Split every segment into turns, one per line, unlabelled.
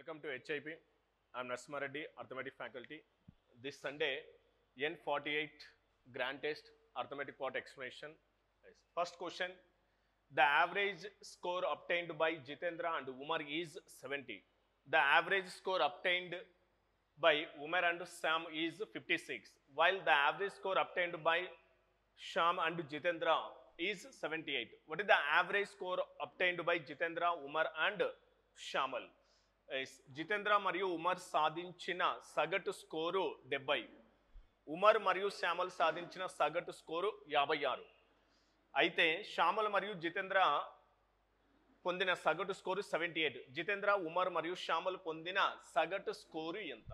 Welcome to HIP. I'm Narasimha Reddy, Arithmetic faculty. This Sunday, N48 grand test, arithmetic part explanation. First question, the average score obtained by Jitendra and Umar is 70. The average score obtained by Umar and Sam is 56, while the average score obtained by Sham and Jitendra is 78. What is the average score obtained by Jitendra, Umar and Shamal? Jitendra మరియు ఉమర్ సాధించిన సగటు score 70. Umar మరియు శ్యామల్ సాధించిన సగటు score 56. అయితే శ్యామల్ మరియు జితేంద్ర పొందిన సగటు స్కోరు 78. జితేంద్ర, ఉమర్ మరియు శ్యామల్ పొందిన సగటు స్కోరు ఎంత?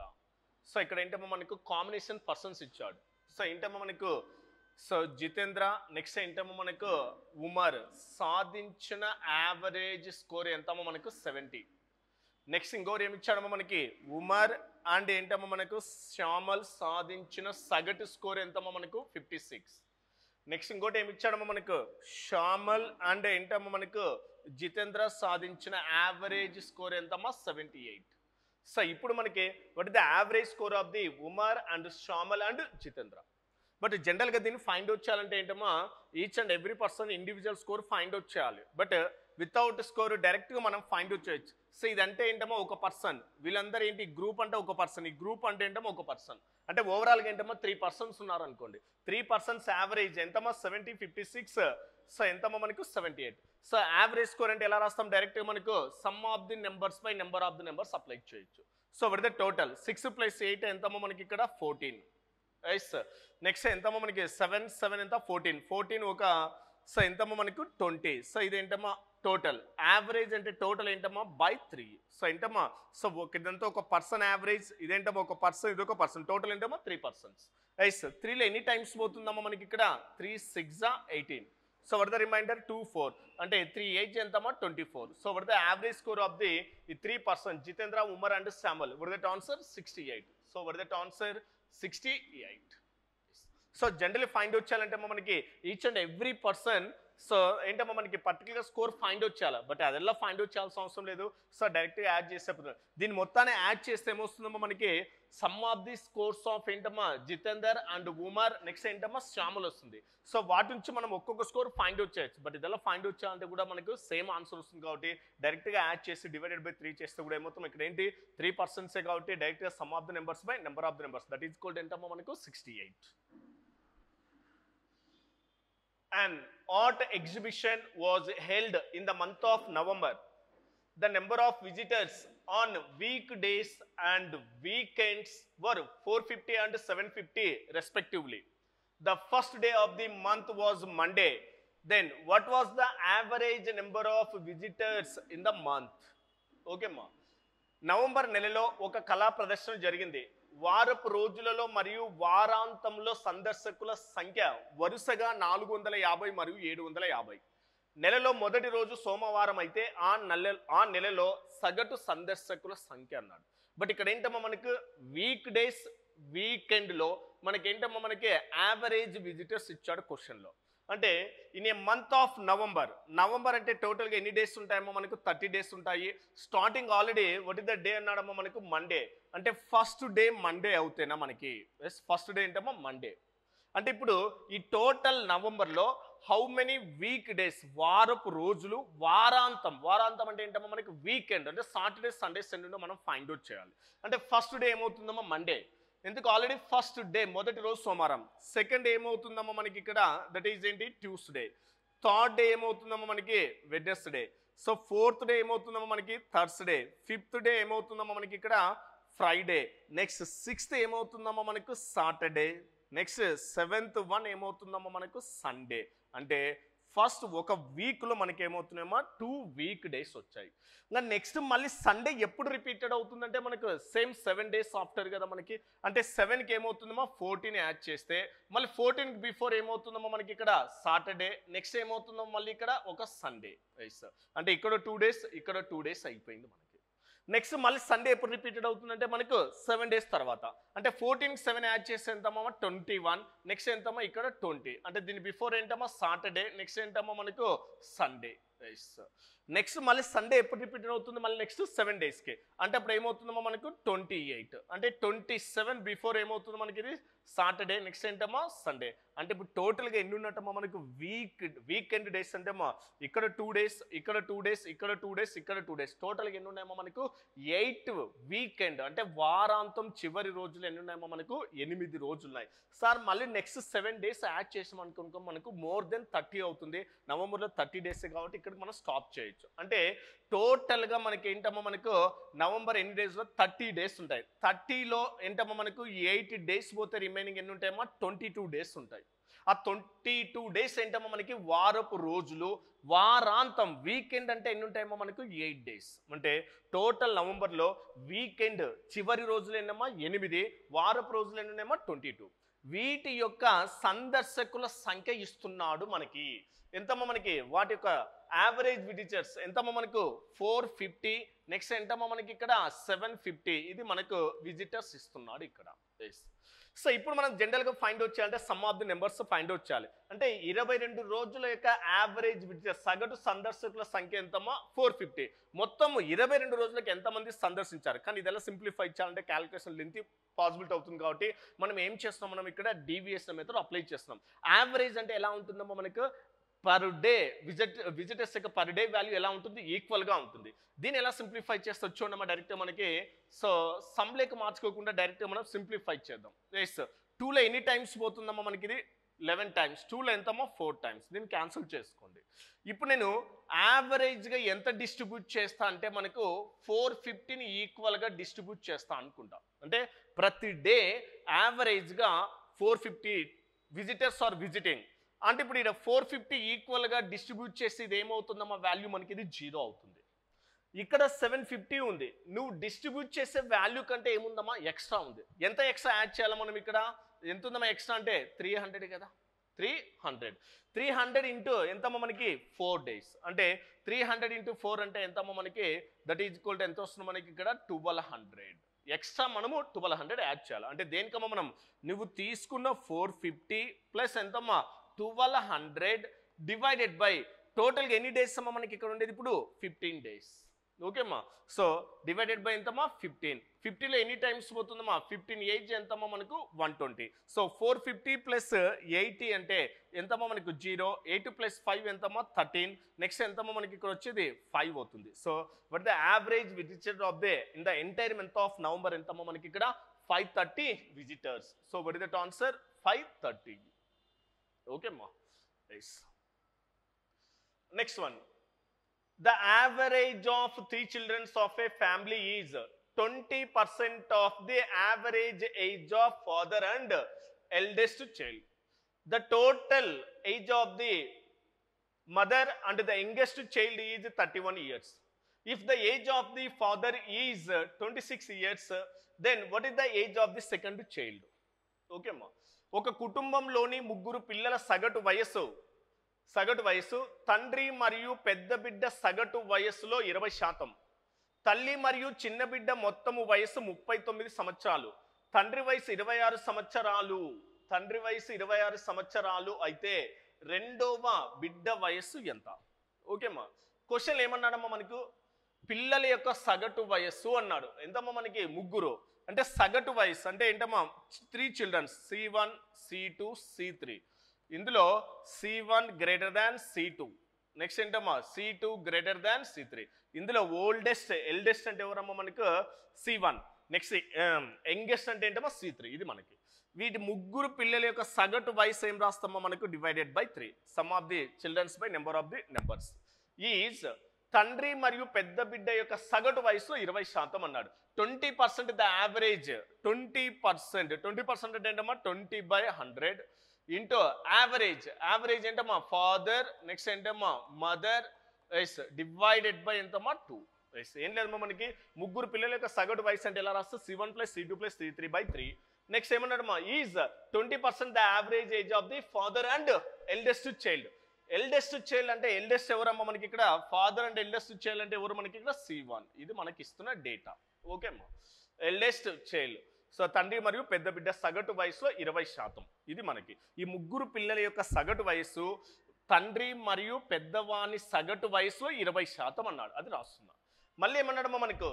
సో ఇక్కడ ఏంటమ్మా మనకు కాంబినేషన్ పర్సన్స్ ఇచ్చాడు. సో ఏంటమ్మా మనకు జితేంద్ర, నెక్స్ట్ ఏంటమ్మా మనకు ఉమర్ సాధించిన యావరేజ్ స్కోర్ ఎంతమ్మా మనకు 70. నెక్స్ట్ ఇంకోటి ఏమి ఇచ్చాడమ్మా మనకి ఉమర్ అండ్ ఏంటమ్మా మనకు శ్యామల్ సాధించిన సగటు స్కోర్ ఎంతమ్మా మనకు 56. నెక్స్ట్ ఇంకోటి ఏమి ఇచ్చాడమ్మా మనకు శ్యామల్ అండ్ ఏంటమ్మా మనకు జితేంద్ర సాధించిన యావరేజ్ స్కోర్ ఎంతమ్మా 78. సో ఇప్పుడు మనకి what is the average score of the Umar and Shyamal and Jitendra. But జనరల్గా దీన్ని ఫైండ్ అవుట్ చేయాలంటే ఏంటమ్మా each and every person individual score find out చేయాలి. బట్ వితౌట్ స్కోర్ డైరెక్ట్గా మనం ఫైండ్ అవుట్ చేయొచ్చు. సో ఇదంటే ఏంటమ్మా ఒక పర్సన్, వీళ్ళందరూ ఏంటి గ్రూప్ అంటే ఒక పర్సన్, ఈ గ్రూప్ అంటే ఏంటమ్మా ఒక పర్సన్. అంటే ఓవరాల్గా ఏంటమ్మా 3 పర్సన్స్ ఉన్నారు అనుకోండి. 3 పర్సన్స్ యావరేజ్ ఎంతమ్మా 70, 56. సో ఎంతమ్మా మనకు 78. సో యావరేజ్ స్కోర్ అంటే ఎలా రాస్తాం? డైరెక్ట్గా మనకు sum of the numbers by number of the numbers apply చేయొచ్చు. సో విత్ ద టోటల్ 6 + 8 ఎంతమ్మా మనకి ఇక్కడ 14. ఎస్. నెక్స్ట్ ఎంతమ్మా మనకి 7, 7 ఎంత 14. 14 ఒక సో ఎంతమ్మా మనకు 20. సో ఇదేంటమ్మా టోటల్. యావరేజ్ అంటే టోటల్ ఏంటమ్మా బై 3. సో ఏంటమ్మా సో ఇదంతా ఒక పర్సన్ యావరేజ్, ఇదేంటమ్మా ఒక పర్సన్, ఇది ఒక పర్సన్. టోటల్ ఏంటమ్మా 3 పర్సన్స్. ఎస్. 3లో ఎన్ని టైమ్స్ పోతుందమ్మా మనకి ఇక్కడ 3 6 18. సో వట్ ద రిమైండర్ 2 4 అంటే 3 8 ఎంతమ్మా 24. So what the average score of the ఈ 3 person Jitendra, Umar and Shyamal. Vat that answer 68. So what that answer 68. So generally find out చేయాలంటే మనకి each and every person so ఏంటమ్మా మనకి పర్టికులర్ స్కోర్ ఫైండ్ అవుట్ చేయాలి. But అదెల్లా find out చేయాల్సిన అవసరం లేదు. So డైరెక్ట్గా యాడ్ చేసేపోతుంది. దీన్ని మొత్తాన్ని యాడ్ చేస్తే ఏమొస్తుందమ్మా మనకి some of the scores of ఏంటమ్మా జితేందర్ అండ్ ఉమర్, నెక్స్ట్ ఏంటమ్మా శ్యామల్ వస్తుంది. సో వాటి నుంచి మనం ఒక్కొక్క స్కోర్ ఫైండ్ అవుట్ చేయొచ్చు. బట్ ఇదెల్లా ఫైండ్ అవుట్ చేయాలంటే కూడా మనకు సేమ్ ఆన్సర్ వస్తుంది కాబట్టి డైరెక్ట్గా యాడ్ చేసి డివైడెడ్ బై 3 చేస్తే కూడా ఏమవుతుంది ఇక్కడ ఏంటి 3 పర్సన్సే కాబట్టి డైరెక్ట్గా some of the numbers by number of the numbers that is equal to ఎంతమ్మా మనకు 68. An art exhibition was held in the month of November. The number of visitors on weekdays and weekends were 450 and 750 respectively. The first day of the month was Monday. Then what was the average number of visitors in the month? Okay ma. November నెలలో ఒక కళా ప్రదర్శన జరిగింది. వారపు రోజులలో మరియు వారాంతంలో సందర్శకుల సంఖ్య వరుసగా 450 మరియు 750. నెలలో మొదటి రోజు సోమవారం అయితే ఆ నెలలో సగటు సందర్శకుల సంఖ్య అన్నాడు. బట్ ఇక్కడ ఏంటమ్మా మనకు వీక్ డేస్ వీకెండ్లో మనకేంటమ్మా మనకి యావరేజ్ విజిటర్స్ ఇచ్చాడు క్వశ్చన్లో. అంటే in a month of November అంటే టోటల్గా ఎన్ని డేస్ ఉంటాయమ్మా మనకు 30 డేస్ ఉంటాయి. Starting already what is the day అన్నాడమ్మా మనకు మండే. అంటే ఫస్ట్ డే మండే అవుతేనా మనకి? ఎస్, ఫస్ట్ డే ఏంటమ్మా మండే. అంటే ఇప్పుడు ఈ టోటల్ నవంబర్లో హౌ మెనీ వీక్ డేస్ వారపు రోజులు, వారాంతం అంటే ఏంటమ్మా మనకి వీకెండ్ అంటే సాటర్డే సండే సండే మనం ఫైండ్ అవుట్ చేయాలి. అంటే ఫస్ట్ డే ఏమవుతుందమ్మా మండే, ఎందుకు ఆల్రెడీ ఫస్ట్ డే మొదటి రోజు సోమవారం. సెకండ్ ఏమవుతుందమ్మా మనకి ఇక్కడ దట్ ఈజ్ ఏంటి ట్యూస్డే. థర్డ్ డే ఏమవుతుందమ్మా మనకి వెడ్నెస్డే. సో ఫోర్త్ డే ఏమవుతుందమ్మా మనకి థర్స్డే. ఫిఫ్త్ డే ఏమవుతుందమ్మా మనకి ఇక్కడ ఫ్రైడే. నెక్స్ట్ సిక్స్త్ ఏమవుతుందమ్మా మనకు సాటర్డే. నెక్స్ట్ 7th వన్ ఏమవుతుందమ్మా మనకు సండే. అంటే ఫస్ట్ ఒక వీక్లో మనకి ఏమవుతున్నాయమ్మా 2 వీక్ డేస్ వచ్చాయి. ఇంకా నెక్స్ట్ మళ్ళీ సండే ఎప్పుడు రిపీటెడ్ అవుతుందంటే మనకు సేమ్ 7 డేస్ ఆఫ్టర్ కదా మనకి. అంటే 7కి ఏమవుతుందమ్మా 14 యాడ్ చేస్తే మళ్ళీ 14కి బిఫోర్ ఏమవుతుందమ్మా మనకి ఇక్కడ సాటర్డే. నెక్స్ట్ ఏమవుతుందమ్మా మళ్ళీ ఇక్కడ ఒక సండే. అంటే ఇక్కడ 2 డేస్ ఇక్కడ 2 డేస్ అయిపోయింది మనకి. నెక్స్ట్ మళ్ళీ సండే ఎప్పుడు రిపీటెడ్ అవుతుందంటే మనకు 7 డేస్ తర్వాత. అంటే 14కి 7 యాడ్ చేస్తే ఎంతమ్మా 21. నెక్స్ట్ ఎంతమ్మా ఇక్కడ 20. అంటే దీని బిఫోర్ ఏంటమ్మా సాటర్డే. నెక్స్ట్ ఏంటమ్మా మనకు సండే. నెక్స్ట్ మళ్ళీ సండే ఎప్పుడు రిపీట్ అవుతుంది, మళ్ళీ నెక్స్ట్ 7 డేస్కి, అంటే అప్పుడు ఏమవుతుందమ్మా మనకు 28, అంటే 27 బిఫోర్ ఏమవుతుంది మనకి ఇది సాటర్డే, నెక్స్ట్ ఏంటమ్మా సండే. అంటే ఇప్పుడు టోటల్గా ఎన్ని ఉన్నట్టమ్మా మనకు వీకెండ్ డేస్ అంటేమ్మా ఇక్కడ 2 డేస్, ఇక్కడ 2 డేస్, ఇక్కడ 2 డేస్, ఇక్కడ 2 డేస్, టోటల్గా ఎన్ని ఉన్నాయమ్మా మనకు 8 వీకెండ్, అంటే వారాంతం చివరి రోజులు ఎన్ని ఉన్నాయమ్మా మనకు 8 రోజులు ఉన్నాయి. సార్ మళ్ళీ నెక్స్ట్ 7 డేస్ యాడ్ చేసాం అనుకో మనకు మోర్ దెన్ 30 అవుతుంది. నవంబర్లో 30 డేస్ కాబట్టి ఇక్కడ మనం స్టాప్ చేయొచ్చు. అంటే టోటల్గా మనకి ఏంటమ్మా మనకు నవంబర్ ఎన్ని డేస్లో 30 డేస్ ఉంటాయి. 30లో ఏంటమ్మా మనకు 8 డేస్ పోతే రిమైనింగ్ ఎన్ని ఉంటాయమ్మా 22 డేస్ ఉంటాయి. ఆ 22 డేస్ ఏంటమ్మా మనకి వారపు రోజులు. వారాంతం వీకెండ్ అంటే ఎన్ని ఉంటాయమ్మా మనకు 8 డేస్. అంటే టోటల్ నవంబర్లో వీకెండ్ చివరి రోజులు ఎన్నమ్మా 8, వారపు రోజులు ఎన్ని ఉన్నాయమ్మా 22. వీటి యొక్క సందర్శకుల సంఖ్య ఇస్తున్నాడు మనకి. ఎంతమ్మా మనకి వాటి యొక్క యావరేజ్ విజిటర్స్ ఎంతమ్మా మనకు 450, నెక్స్ట్ ఎంతమ్మా మనకి ఇక్కడ 750, ఇది మనకు విజిటర్స్ ఇస్తున్నాడు ఇక్కడ. సో ఇప్పుడు మనం జనరల్గా ఫైండ్ అవుట్ చేయాలంటే some of the numbers find out చేయాలి. అంటే 22 రోజుల యొక్క యావరేజ్ విజిటర్స్ సగటు సందర్శకుల సంఖ్య ఎంతమ్మా 450. మొత్తం 22 రోజులకు ఎంతమంది సందర్శించారు. కానీ ఇది ఎలా సింప్లిఫై చేయాలంటే క్యాలిక్యులేషన్ లెంత్ పాసిబిలిటీ అవుతుంది కాబట్టి మనం ఏం చేస్తున్నాం, మనం ఇక్కడ డీవియేషన్ మెథడ్ అప్లై చేస్తున్నాం. యావరేజ్ అంటే ఎలా ఉంటుందమ్మా మనకు పర్ డే విజిటర్స్ యొక్క పర్ డే వాల్యూ ఎలా ఉంటుంది ఈక్వల్గా ఉంటుంది. దీన్ని ఎలా సింప్లిఫై చేస్తే చూడమ్మా డైరెక్ట్ మనకి. సో సమ్లేకి మార్చుకోకుండా డైరెక్ట్ మనం సింప్లిఫై చేద్దాం. ఎస్ 2లో ఎన్ని టైమ్స్ పోతుందమ్మా మనకి ఇది 11 టైమ్స్, 2లో ఎంతమ్మా 4 టైమ్స్, దీన్ని క్యాన్సిల్ చేసుకోండి. ఇప్పుడు నేను యావరేజ్గా ఎంత డిస్ట్రిబ్యూట్ చేస్తా అంటే మనకు 450ని ఈక్వల్గా డిస్ట్రిబ్యూట్ చేస్తా అనుకుంటా. అంటే ప్రతి డే యావరేజ్గా 450 విజిటర్స్ ఆర్ విజిటింగ్. అంటే ఇప్పుడు ఇక్కడ 450 ఈక్వల్గా డిస్ట్రిబ్యూట్ చేసి ఇది ఏమవుతుందమ్మా వాల్యూ మనకి ఇది 0 అవుతుంది. ఇక్కడ 750 ఉంది. నువ్వు డిస్ట్రిబ్యూట్ చేసే వాల్యూ కంటే ఏముందమ్మా ఎక్స్ట్రా ఉంది. ఎంత ఎక్స్ట్రా యాడ్ చేయాలి మనం ఇక్కడ, ఎంత ఉందమ్మా ఎక్స్ట్రా అంటే 300 కదా. 300 ఇంటూ ఎంతమ్మా మనకి 4 డేస్, అంటే 300 ఇంటూ 4 అంటే ఎంతమ్మా మనకి దట్ ఈజ్ ఈక్వల్ టు ఎంత వస్తుంది మనకి ఇక్కడ 1200. ఎక్స్ట్రా మనము 1200 యాడ్ చేయాలి. అంటే దేనికమ్మా మనం నువ్వు తీసుకున్న 450 ప్లస్ ఎంతమ్మా 1200 డివైడెడ్ బై టోటల్గా ఎన్ని డేస్ అమ్మా మనకి ఇక్కడ ఉండేది ఇప్పుడు 15 డేస్. ఓకేమ్మా. సో డివైడెడ్ బై ఎంతమ్మా 15. 50లో ఎన్ని టైమ్స్ పోతుందమ్మా 15 8 ఎంతమ్మా మనకు 120. సో 450 ప్లస్ 80 అంటే ఎంతమ్మా మనకు 0, 8 ప్లస్ 5 ఎంతమ్మా 13, నెక్స్ట్ ఎంతమ్మా మనకి ఇక్కడ వచ్చేది 5 అవుతుంది. So but the average visitor of the in the entire month of November ఎంతమ్మా మనకి ఇక్కడ 530 visitors. So what is that answer 530. Okay ma. Nice. Next one, the average of 3 children of a family is 20% of the average age of father and eldest child. The total age of the mother and the youngest child is 31 years. If the age of the father is 26 years, then what is the age of the second child? Okay ma. ఒక కుటుంబంలోని 3 పిల్లల సగటు వయస్సు తండ్రి మరియు పెద్ద బిడ్డ సగటు వయస్సులో 20%, తల్లి మరియు చిన్న బిడ్డ మొత్తము వయస్సు 39 సంవత్సరాలు, తండ్రి వయసు 26 సంవత్సరాలు అయితే రెండవ బిడ్డ వయస్సు ఎంత? ఓకేమ్మా. క్వశ్చన్ ఏమన్నాడమ్మా మనకు పిల్లల యొక్క సగటు వయస్సు అన్నాడు. ఎంతమ్మా మనకి 3, అంటే సగటు వయసు అంటే ఏంటమ్మా 3 చిల్డ్రన్స్ C1 C2 C3. ఇందులో C1 greater than C2, next ఏంటమ్మా C2 గ్రేటర్ దాన్ C3. ఇందులో ఎల్డెస్ట్ అంటే ఎవరమ్మా మనకు C1, నెక్స్ట్ యంగెస్ట్ అంటే ఏంటమ్మా C3. ఇది మనకి వీటి 3 పిల్లల యొక్క సగటు వయసు ఏం రాస్తామా మనకు divided by 3, sum of the children's by number of the numbers is తండ్రి మరియు పెద్ద బిడ్డ యొక్క సగటు వయసు 20% అన్నాడు. 20% ద యావరేజ్ 20% అంటే ఏంటమ్మా 20/100 ఇంటూ యావరేజ్ ఏంటమ్మా ఫాదర్, నెక్స్ట్ ఏంటమ్మా మదర్ డివైడెడ్ బై ఎంతమ్మా 2. ఏం లేదమ్మా మనకి 3 పిల్లల యొక్క సగటు వయసు అంటే ఎలా రాస్తా C1 + C2 + C3/3. నెక్స్ట్ ఏమన్నాడమ్మా is 20% the average age of the father and eldest child. Eldest child అంటే ఎల్డెస్ట్ ఎవరమ్మా మనకి ఇక్కడ ఫాదర్ అండ్ ఎల్డెస్ట్ చైల్డ్ అంటే ఎవరు మనకి ఇక్కడ C1. ఇది మనకి ఇస్తున్న డేటా. ఓకే అమ్మా. ఎల్డెస్ట్ చైల్డ్ సో తండ్రి మరియు పెద్ద బిడ్డ సగటు వయసులో 20%. ఇది మనకి ఈ 3 పిల్లల యొక్క సగటు వయసు తండ్రి మరియు పెద్దవాని సగటు వయసులో 20% అన్నాడు. అది రాస్తున్నా. మళ్ళీ ఏమన్నాడమ్మా మనకు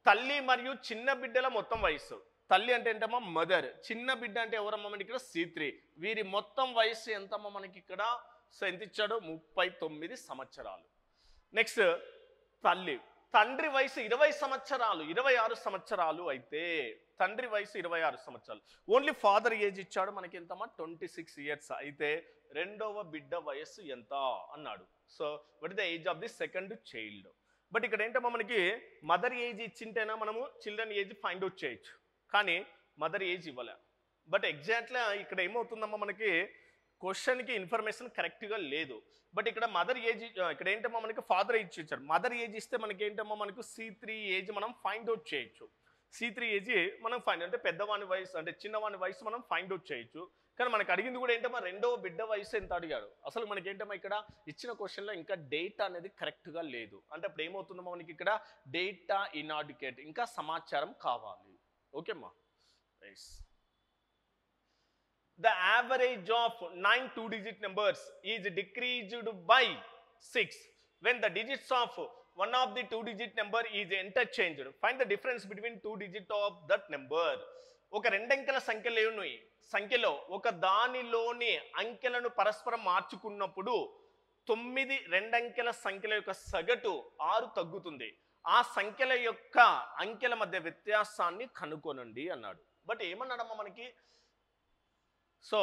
తల్లి మరియు చిన్న బిడ్డల మొత్తం వయసు. తల్లి అంటే ఏంటమ్మా మదర్, చిన్న బిడ్డ అంటే ఎవరమ్మా మనకి ఇక్కడ C3. వీరి మొత్తం వయసు ఎంతమ్మా మనకి ఇక్కడ? సో ఎంత ఇచ్చాడు? 39 సంవత్సరాలు. నెక్స్ట్ తండ్రి వయసు 20 సంవత్సరాలు, 26 సంవత్సరాలు అయితే తండ్రి వయసు 26 సంవత్సరాలు. ఓన్లీ ఫాదర్ ఏజ్ ఇచ్చాడు మనకి ఎంతమ్మా? 26 ఇయర్స్. అయితే రెండవ బిడ్డ వయస్సు ఎంత అన్నాడు. So what is the age of the second child. But ఇక్కడ ఏంటమ్మా మనకి మదర్ ఏజ్ ఇచ్చింటేనా మనము చిల్డ్రన్ ఏజ్ ఫైండ్ అవుట్ చేయొచ్చు, కానీ మదర్ ఏజ్ ఇవ్వలే. బట్ ఎగ్జాక్ట్గా ఇక్కడ ఏమవుతుందమ్మా మనకి క్వశ్చన్కి ఇన్ఫర్మేషన్ కరెక్ట్గా లేదు. బట్ ఇక్కడ మదర్ ఏజ్, ఇక్కడ ఏంటమ్మా మనకి ఫాదర్ ఏజ్ ఇచ్చారు. మదర్ ఏజ్ ఇస్తే మనకి ఏంటమ్మా మనకు C3 ఏజ్ మనం ఫైండ్ అవుట్ చేయొచ్చు. C3 ఏజ్ మనం ఫైండ్ అంటే పెద్దవాని వయసు అంటే చిన్నవాని వయసు మనం ఫైండ్ అవుట్ చేయొచ్చు. కానీ మనకు అడిగింది కూడా ఏంటమ్మా రెండవ బిడ్డ వయసు ఎంత అడిగాడు. అసలు మనకి ఏంటమ్మా ఇక్కడ ఇచ్చిన క్వశ్చన్లో ఇంకా డేటా అనేది కరెక్ట్గా లేదు. అంటే అప్పుడు ఏమవుతుందమ్మా మనకి ఇక్కడ డేటా ఇనాడికేట్, ఇంకా సమాచారం కావాలి. ఓకేమ్మా. Nice. The average of 9 two-digit numbers is decreased by 6 when the digits of one of the two-digit number is interchanged. Find the difference between two digits of that number. ఒక రెండంకెల సంఖ్యలో ఒక దానిలోని అంకెలను పరస్పరం మార్చుకున్నప్పుడు 9 రెండంకెల సంఖ్యల యొక్క సగటు 6 తగ్గుతుంది. ఆ సంఖ్యల యొక్క అంకెల మధ్య వ్యత్యాసాన్ని కనుగొనండి అన్నాడు. బట్ ఏమన్నాడమ్మా మనకి? సో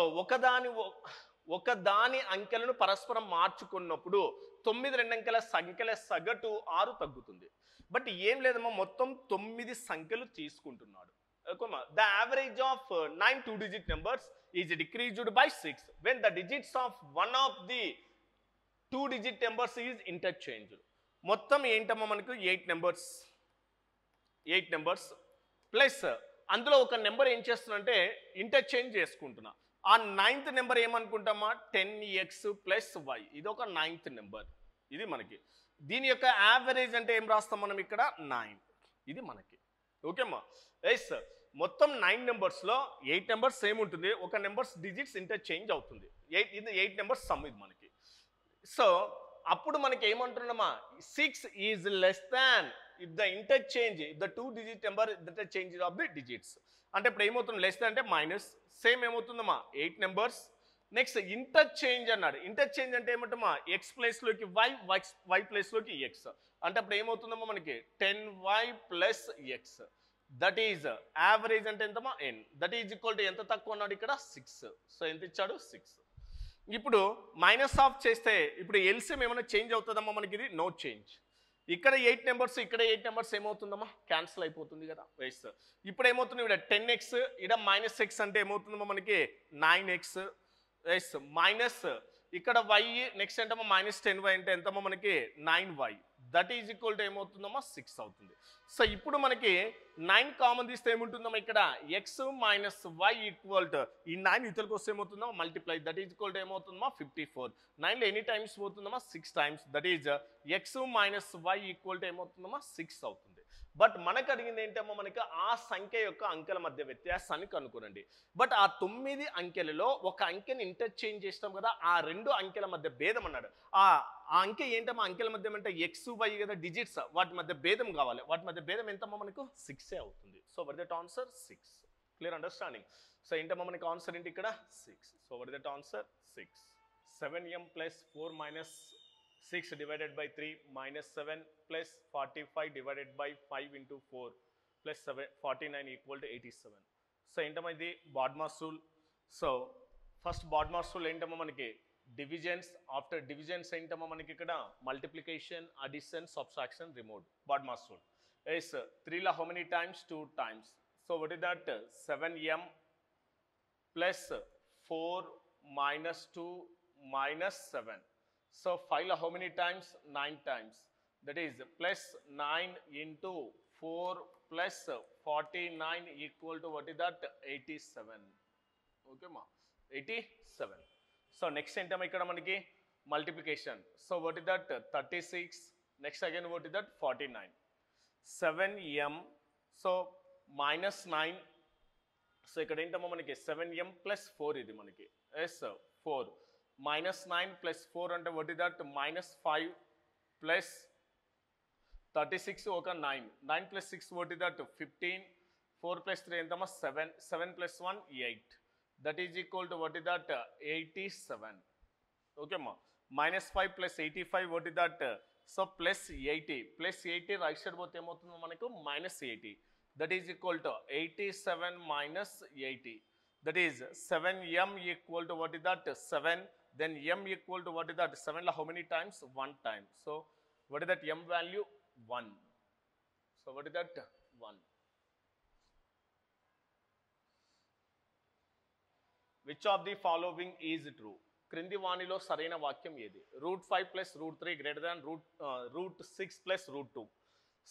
ఒకదాని అంకెలను పరస్పరం మార్చుకున్నప్పుడు 9 రెండంకెల సంఖ్యల సగటు 6 తగ్గుతుంది. బట్ ఏం లేదమ్మా మొత్తం 9 సంఖ్యలు తీసుకుంటున్నాడు. The average of 9 two-digit numbers is decreased by 6 when the digits of one of the two-digit numbers is interchanged. మొత్తం ఏంటమ్మా మనకు 8 నెంబర్స్ ప్లస్ అందులో ఒక నెంబర్ ఏం చేస్తున్నంటే ఇంటర్చేంజ్ చేసుకుంటున్నా. ఆ 9th number ఏమనుకుంటామా? 10x plus y. ఇది ఒక 9th నెంబర్. ఇది మనకి దీని యొక్క యావరేజ్ అంటే ఏం రాస్తాం మనం ఇక్కడ? 9. ఇది మనకి ఓకేమ్మా. ఎస్, మొత్తం 9 నెంబర్స్లో 8 నెంబర్స్ సేమ్ ఉంటుంది, ఒక నెంబర్స్ డిజిట్స్ ఇంటర్చేంజ్ అవుతుంది. 8 నెంబర్స్ సమ్ ఇది మనకి. సో అప్పుడు మనకి ఏమంటున్నామా? 6 is less than if the interchange, if the two digit number that the change of the digits. అంటే ఇప్పుడు ఏమవుతుంది? లెస్ అంటే మైనస్, సేమ్ ఏమవుతుందమ్మా? 8 నెంబర్స్. నెక్స్ట్ ఇంటర్చేంజ్ అన్నాడు. ఇంటర్చేంజ్ అంటే ఏమంటామా? ఎక్స్ ప్లేస్లోకి వై ప్లేస్లోకి ఎక్స్. అంటే అప్పుడు ఏమవుతుందమ్మా మనకి? 10y plus X. That is average అంటే ఎంతమా? n. That is equal to ఎంత తక్కువ అన్నాడు ఇక్కడ? 6. సో ఎంత ఇచ్చాడు? 6. ఇప్పుడు మైనస్ ఆఫ్ చేస్తే ఇప్పుడు ఎల్సిఎం ఏమైనా చేంజ్ అవుతుందమ్మా మనకి? ఇది నో చేంజ్. ఇక్కడ 8 నెంబర్స్, ఇక్కడ 8 నెంబర్స్ ఏమవుతుందమ్మా? క్యాన్సిల్ అయిపోతుంది కదా. వేస్ట్. ఇప్పుడు ఏమవుతుంది? ఇక్కడ 10x, ఇక్కడ -x అంటే ఏమవుతుందమ్మా మనకి? 9x. ఎస్ మైనస్ ఇక్కడ y, నెక్స్ట్ ఏంటమ్మా? -10y అంటే ఎంతమ్మా మనకి? 9y. That is equal to ఏమవుతుందమ్మా? 6 అవుతుంది. సో ఇప్పుడు మనకి 9 కామన్ తీస్తే ఏముంటుందమ్మా ఇక్కడ? x minus y equal to ఈ 9 ఇతరులకు వస్తే ఏమవుతుందమ్మా? Multiply. That is equal to ఏమవుతుందమ్మా? 54. 9లో ఎన్ని టైమ్స్ పోతుందమ్మా? 6 times. That is x minus y equal to ఏమవుతుందమ్మా? 6 అవుతుంది. బట్ మనకు అడిగింది ఏంటమ్మా? మనకి ఆ సంఖ్య యొక్క అంకెల మధ్య వ్యత్యాసాన్ని కనుక్కోనండి. బట్ ఆ 9 అంకెలలో ఒక అంకెని ఇంటర్చేంజ్ చేస్తాం కదా, ఆ 2 అంకెల మధ్య భేదం అన్నాడు. ఆ అంకె ఏంటమ్మా? అంకెల మధ్య అంటే ఎక్స్ వై కదా డిజిట్స్, వాటి మధ్య భేదం కావాలి. వాటి మధ్య భేదం ఎంతమ్మా మనకు? 6 అవుతుంది. So what that answer? 6. Clear understanding? So ఏంటమ్మా మనకి ఆన్సర్ ఏంటి ఇక్కడ? 6. So what that answer? 6. 7m plus 4 minus 6 divided by 3 minus 7 plus 45 divided by 5 into 4 plus 7 49 equal to 87. So ఏంటమ్మా ఇది? BODMAS rule. So first BODMAS rule ఏంటమ్మా మనకి? Divisions. After divisions ఏంటమ్మా మనకి ఇక్కడ? Multiplication, addition, subtraction, remove. BODMAS rule. Yes 3లో how many times? 2 times. So what is that? 7m plus 4 minus 2 minus 7. So 5 how many times? 9 times. That is plus 9 into 4 plus 49 equal to what is that? 87. Okay ma? 87. So next entama ikkada manaki multiplication. So what is that? 36. Next again what is that? 49. 7m. So minus 9. So ikkada entama manaki 7m plus 4 idi manaki. Yes 4. -9 plus 4 అంటే what is that? -5 plus 36 ఒక 9. 9 plus 6 what is that? 15. 4 plus 3 ఎంతమ్మా 7. 7 plus 1 8. That is equal to what is that? 87. Okay ma. -5 plus 85 what is that? So plus 80. Plus 80 right side పోతే ఏమవుతుందో మనకు -80. That is equal to 87 minus 80. That is 7m equal to what is that? 7. Then m equal to what is that? 7 la how many times? 1 time. So what is that m value? 1. So what is that? 1. Which of the following is true? క్రింది వాణిలో సరైన వాక్యం ఏది? √5 plus √3 greater than √6 plus √2.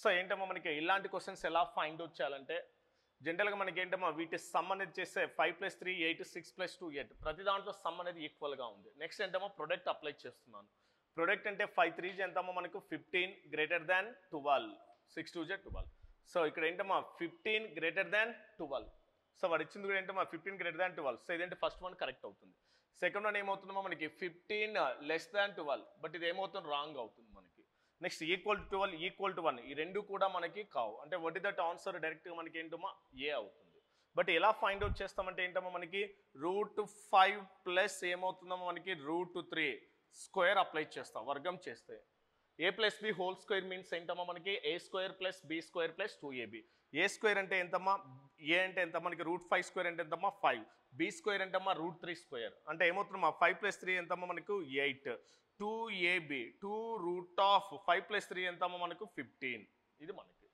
So ఏంటమ్మా మనకి ఇలాంటి questions ఎలా find out చేయాలంటే జనరల్గా మనకి ఏంటమ్మా వీటి సమ్ అనేది చేస్తే 5 plus 3 8 6 plus 2 8 ప్రతి దాంట్లో సమ్ అనేది ఈక్వల్గా ఉంది. నెక్స్ట్ ఏంటమ్మా ప్రొడక్ట్ అప్లై చేస్తున్నాను. ప్రొడక్ట్ అంటే 5 3 ఎంతమ్మా మనకు 15 గ్రేటర్ దాన్ 12 6 2 12. సో ఇక్కడ ఏంటమ్మా 15 గ్రేటర్ దాన్ 12. సో వాడు ఇచ్చింది కూడా ఏంటమ్మా 15 గ్రేటర్ దాన్ 12. సో ఇదేంటి ఫస్ట్ వన్ కరెక్ట్ అవుతుంది. సెకండ్ వన్ ఏమవుతుందమ్మా మనకి 15 లెస్ దాన్ 12. బట్ ఇది ఏమవుతుంది రాంగ్ అవుతుంది మనకి. Next equal to 12 equal to 1 ఈ రెండు కూడా మనకి కావు. అంటే వాట్ ఇస్ దట్ ఆన్సర్ డైరెక్ట్గా మనకి ఏంటమ్మా ఏ అవుతుంది. బట్ ఎలా ఫైండ్ అవుట్ చేస్తామంటే ఏంటమ్మా మనకి √5 ప్లస్ ఏమవుతుందమ్మా మనకి √3 స్క్వేర్ అప్లై చేస్తాం వర్గం చేస్తే. a plus b whole square means ఏంటమ్మా మనకి a square plus B square plus 2ab. A square అంటే ఎంతమ్మా ఏ అంటే ఎంత మనకి √5 స్క్వేర్ అంటే ఎంతమ్మా 5. బి స్క్వేర్ అంటమ్మా √3 స్క్వేర్ అంటే ఏమవుతుందమ్మా 5 ప్లస్ 3 ఎంతమ్మా మనకు 8. 2ab 2√5 ప్లస్ 3 ఎంతమ్మా మనకు 15. ఇది మనకి.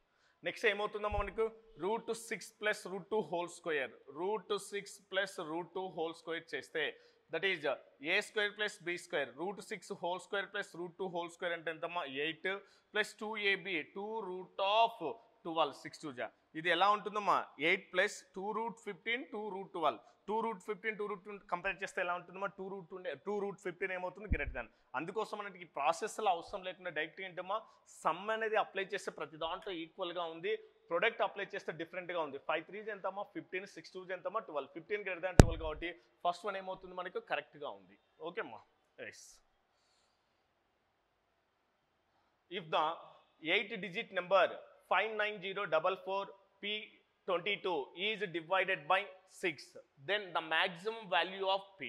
నెక్స్ట్ ఏమవుతుందమ్మా మనకు √6 plus √2 whole square. √6 plus √2 whole square చేస్తే that is A square plus B square. √6 whole square plus √2 whole square అంటే ఎంతమ్మా 8 ప్లస్ 2ab 2√12 6 2 ఇది ఎలా ఉంటుందమ్మా 8 ప్లస్ 2√15 2√12 2√15 2√2 కంపేర్ చేస్తే ఎలా ఉంటుందమ్మా 2√15 ఏమవుతుంది గ్రేటర్ దాన్. అందుకోసం మనకి ఈ ప్రాసెస్లో అవసరం లేకుండా డైరెక్ట్గా ఏంటమ్మా సమ్ అనేది అప్లై చేస్తే ప్రతి దాంట్లో ఈక్వల్గా ఉంది. ప్రొడక్ట్ అప్లై చేస్తే డిఫరెంట్గా ఉంది. 5 3 ఎంతమ్మా 15 6 2 ఎంతమ్మా 12 15 గ్రేటర్ దాన్ 12 కాబట్టి ఫస్ట్ వన్ ఏమవుతుంది మనకు కరెక్ట్గా ఉంది. ఓకే అమ్మా. Yes if the 8-digit number 59044P22 is divided by 6, then the maximum value of P.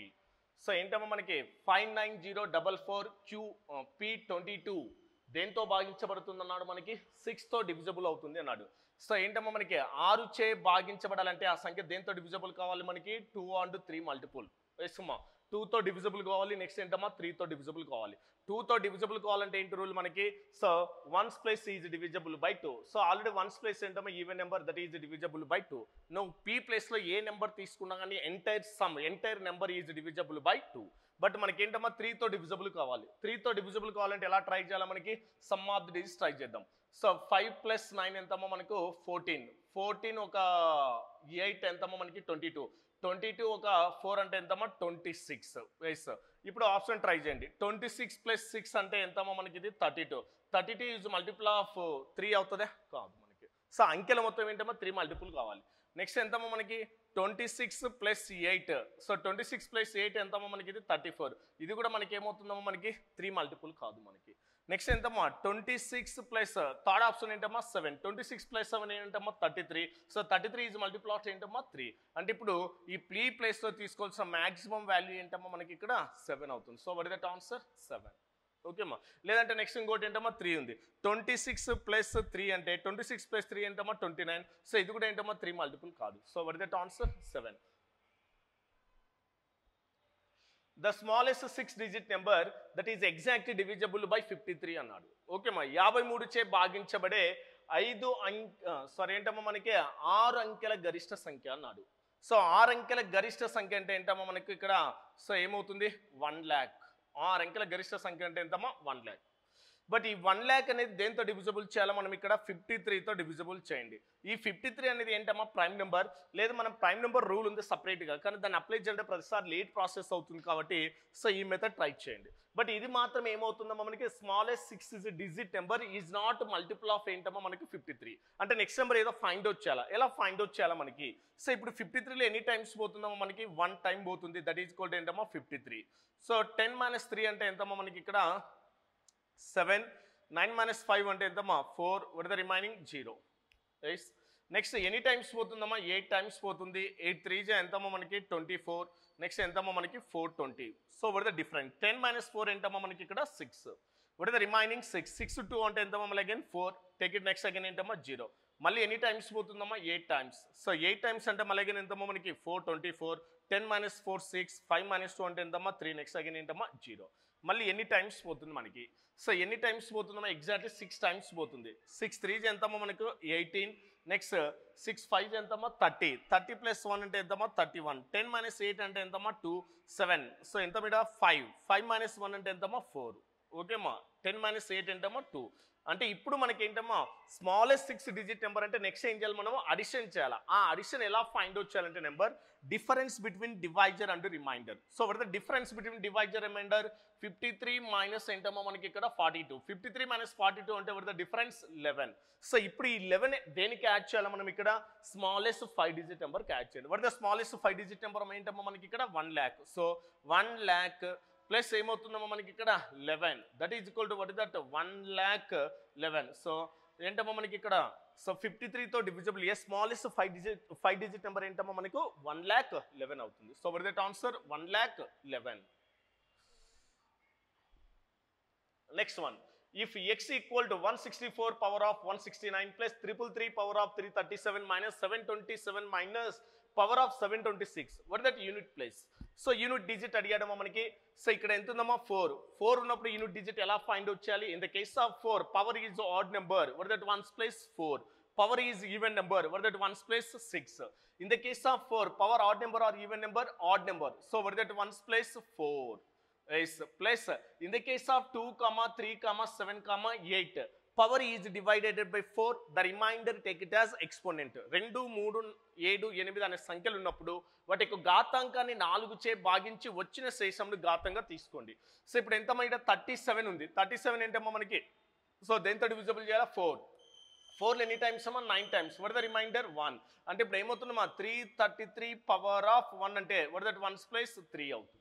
So ఏంటమ్మా మనకి 59044P22 దేంతో భాగించబడుతుంది అన్నాడు మనకి 6తో డివిజబుల్ అవుతుంది అన్నాడు. సో ఏంటమ్మా మనకి 6 చే భాగించబడాలంటే ఆ సంఖ్య దేంతో డివిజబుల్ కావాలి మనకి 2 and 3 మల్టిపుల్. వేసుమా 2తో డివిజబుల్ కావాలి. నెక్స్ట్ ఏంటమ్మా 3తో డివిజబుల్ కావాలి. 2తో డివిజబుల్ కావాలంటే ఏంటి రూల్ మనకి so 1's place is divisible by 2. So already 1's place ఏంటమ్మా even number that is divisible by 2. నువ్వు పీ ప్లేస్లో ఏ నెంబర్ తీసుకున్నా కానీ entire number is divisible by 2. But మనకి ఏంటమ్మా 3తో డివిజబుల్ కావాలి. 3తో డివిజబుల్ కావాలంటే ఎలా ట్రై చేయాలి మనకి some of the digits try చేద్దాం. సో 5 + 9 ఎంతమ్మా మనకు 14. 14 ఒక 8 ఎంతమ్మా మనకి 22. 22 ఒక 4 అంటే ఎంతమ్మా 26. ఎస్ ఇప్పుడు ఆప్షన్ ట్రై చేయండి. 26 + 6 అంటే ఎంతమ్మా మనకి ఇది 32. 32 ఈజ్ మల్టిపుల్ ఆఫ్ 3 అవుతుందా కాదు మనకి. సో అంకెల మొత్తం ఏంటమ్మా 3 మల్టిపుల్ కావాలి. నెక్స్ట్ ఎంతమ్మా మనకి 26 + 8. సో 26 + 8 ఎంతమ్మా మనకి ఇది 34. ఇది కూడా మనకి ఏమవుతుందమ్మా మనకి 3 మల్టిపుల్ కాదు మనకి. నెక్స్ట్ ఎంతమ్మా 26 ప్లస్ థర్డ్ ఆప్షన్ ఏంటమ్మా 7. 26 + 7 ఏంటమ్మా 33. సో 33 ఈజ్ మల్టిపుల్ ఆఫ్ ఏంటమ్మా 3. అంటే ఇప్పుడు ఈ ప్లీ ప్లేస్లో తీసుకోవాల్సిన మాక్సిమం వాల్యూ ఏంటమ్మా మనకి ఇక్కడ 7 అవుతుంది. So what is that answer 7. ఓకేమ్మా. లేదంటే నెక్స్ట్ ఇంకోటి ఏంటమ్మా 3 ఉంది. 26 + 3 అంటే 26 + 3 ఏంటమ్మా 29. సో ఇది కూడా ఏంటమ్మా 3 మల్టిపుల్ కాదు. So what is that answer 7. The smallest 6-digit number that is exactly divisible by 53 అన్నాడు. ఓకేమ్మా 53 చే భాగించబడే 6 అంకెల గరిష్ట సంఖ్య అన్నాడు. సో 6 అంకెల గరిష్ట సంఖ్య అంటే ఏంటమ్మా మనకి ఇక్కడ సో ఏమవుతుంది 1 lakh. 6 అంకెల గరిష్ట సంఖ్య అంటే ఎంతమ్మా 1 lakh. బట్ ఈ 1 lakh అనేది దేంతో డివిజిబుల్ చేయాలో మనం ఇక్కడ 53తో డివిజిబుల్ చేయండి. ఈ 53 అనేది ఏంటమ్మా ప్రైమ్ నెంబర్, లేదు మనం ప్రైమ్ నెంబర్ రూల్ ఉంది సపరేట్గా, కానీ దాన్ని అప్లై చేయాలంటే ప్రతిసారి లేట్ ప్రాసెస్ అవుతుంది కాబట్టి సో ఈ మెథడ్ ట్రై చేయండి. బట్ ఇది మాత్రం ఏమవుతుందమ్మా మనకి smallest 6 digit number is not multiple of ఏంటమ్మా మనకి 53. అంటే నెక్స్ట్ నెంబర్ ఏదో ఫైండ్ అవుట్ చేయాలా, ఎలా ఫైండ్ అవుట్ చేయాలా మనకి. సో ఇప్పుడు 53లో ఎన్ని టైమ్స్ పోతుందమ్మా మనకి 1 టైం పోతుంది, దట్ ఈజ్ ఈక్వల్ టు ఏంటమ్మా 53. సో 10 - 3 అంటే ఎంతమ్మా మనకి ఇక్కడ 7, 9 - 5 అంటే ఎంతమ్మా 4, what is the remaining 0. Right. Next ఎన్ని టైమ్స్ పోతుందమ్మా 8 టైమ్స్ పోతుంది. 8 3 ఎంతమ్మా మనకి 24. నెక్స్ట్ ఎంతమ్మా మనకి 420. So what is the difference? 10 - 4 ఎంతమ్మా మనకి ఇక్కడ 6. what is the remaining 6? 6 2 అంటే ఎంతమ్మా మళ్ళీ again 4. Take it next again ఏంటమ్మా 0. మళ్ళీ ఎన్ని టైమ్స్ పోతుందమ్మా 8 టైమ్స్. సో 8 టైమ్స్ అంటే మళ్ళీ అగైన్ ఎంతమ్మా మనకి 424. 10 - 4 6. 5 - 2 అంటే ఎంతమ్మా 3. నెక్స్ట్ అగైన్ ఏంటమ్మా 0. మళ్ళీ ఎన్ని టైమ్స్ పోతుంది మనకి. సో ఎన్ని టైమ్స్ పోతుందమ్మా ఎగ్జాక్ట్లీ 6 టైమ్స్ పోతుంది. 6 3 ఎంతమ్మా మనకు 18. నెక్స్ట్ 6 5 ఎంతమ్మా 30. 30 + 1 అంటే ఎంతమ్మా 31. 10 - 8 అంటే ఎంతమ్మా 2 7. సో ఎంత మీద 5. 5 - 1 అంటే ఎంతమ్మా 4. ఓకేమ్మా. 10 - 8 ఎంతమ్మా 2. అంటే ఇప్పుడు మనకి ఏంటమ్మా స్మాలెస్ట్ 6 డిజిట్ నెంబర్ అంటే నెక్స్ట్ ఏం చేయాలి మనం అడిషన్ చేయాలి. ఆ అడిషన్ ఎలా ఫైండ్ అవుట్ చేయాలంటే number difference between divisor and remainder. So what the difference between divisor remainder 53 minus ఏంటమ్మా మనకి ఇక్కడ 42. 53 - 42 అంటే వాట్ ద డిఫరెన్స్ 11. సో ఇప్పుడు ఈ 11 దేనికి యాడ్ చేయాలి మనం ఇక్కడ స్మాలెస్ట్ 5 డిజిట్ నెంబర్కి యాడ్ చేయాలి. What the smallest 5 digit number ఏంటమ్మా మనకి ఇక్కడ 1 lakh. సో 1 lakh ప్లస్ ఏమవుతుందమ్మా మనకి ఇక్కడ 11. That is equal to what is that 1,11,000. So ఏంటమ్మా మనకి ఇక్కడ సో 53తో divisible a smallest 5 digit number ఏంటమ్మా మనకు 1,11,000 అవుతుంది. So what is that answer 1,11,000. Next one, if x equal to 164 power of 169 plus 333 power of 337 minus 727 minus power of 726, what is that unit place? So unit digit అడిగాడమ్మా మనకి. So ఇక్కడ ఎంత ఉందమ్మా 4 ఉన్నప్పుడు unit digit ఎలా find out చేయాలి. In the case of 4 power is odd number, what is that ones place 4. Power is even number, what is that ones place 6. In the case of 4 power odd number or even number odd number, so what is that ones place 4. Plus in the case of 2, 3, 7, 8 power is divided by 4, the remainder take it as exponent. 2 3 7 8 అనే సంఖ్యలు ఉన్నప్పుడు వాటి యొక్క ఘాతాంకాన్ని 4 చే భాగించి వచ్చిన శేషంను ఘాతంగా తీసుకోండి. So ఇప్పుడు ఎంతమ్మా ఇక్కడ 37 ఉంది. 37 ఏంటమ్మా మనకి సో దేంతో డివిజిబుల్ చేయాలి 4. 4 ఎన్ని టైమ్స్ అమ్మా 9 టైమ్స్. What the reminder 1. అంటే ఇప్పుడు ఏమవుతుందమ్మా 333 పవర్ ఆఫ్ 1 అంటే వాట్ దట్ 1's place 3 అవుతుంది.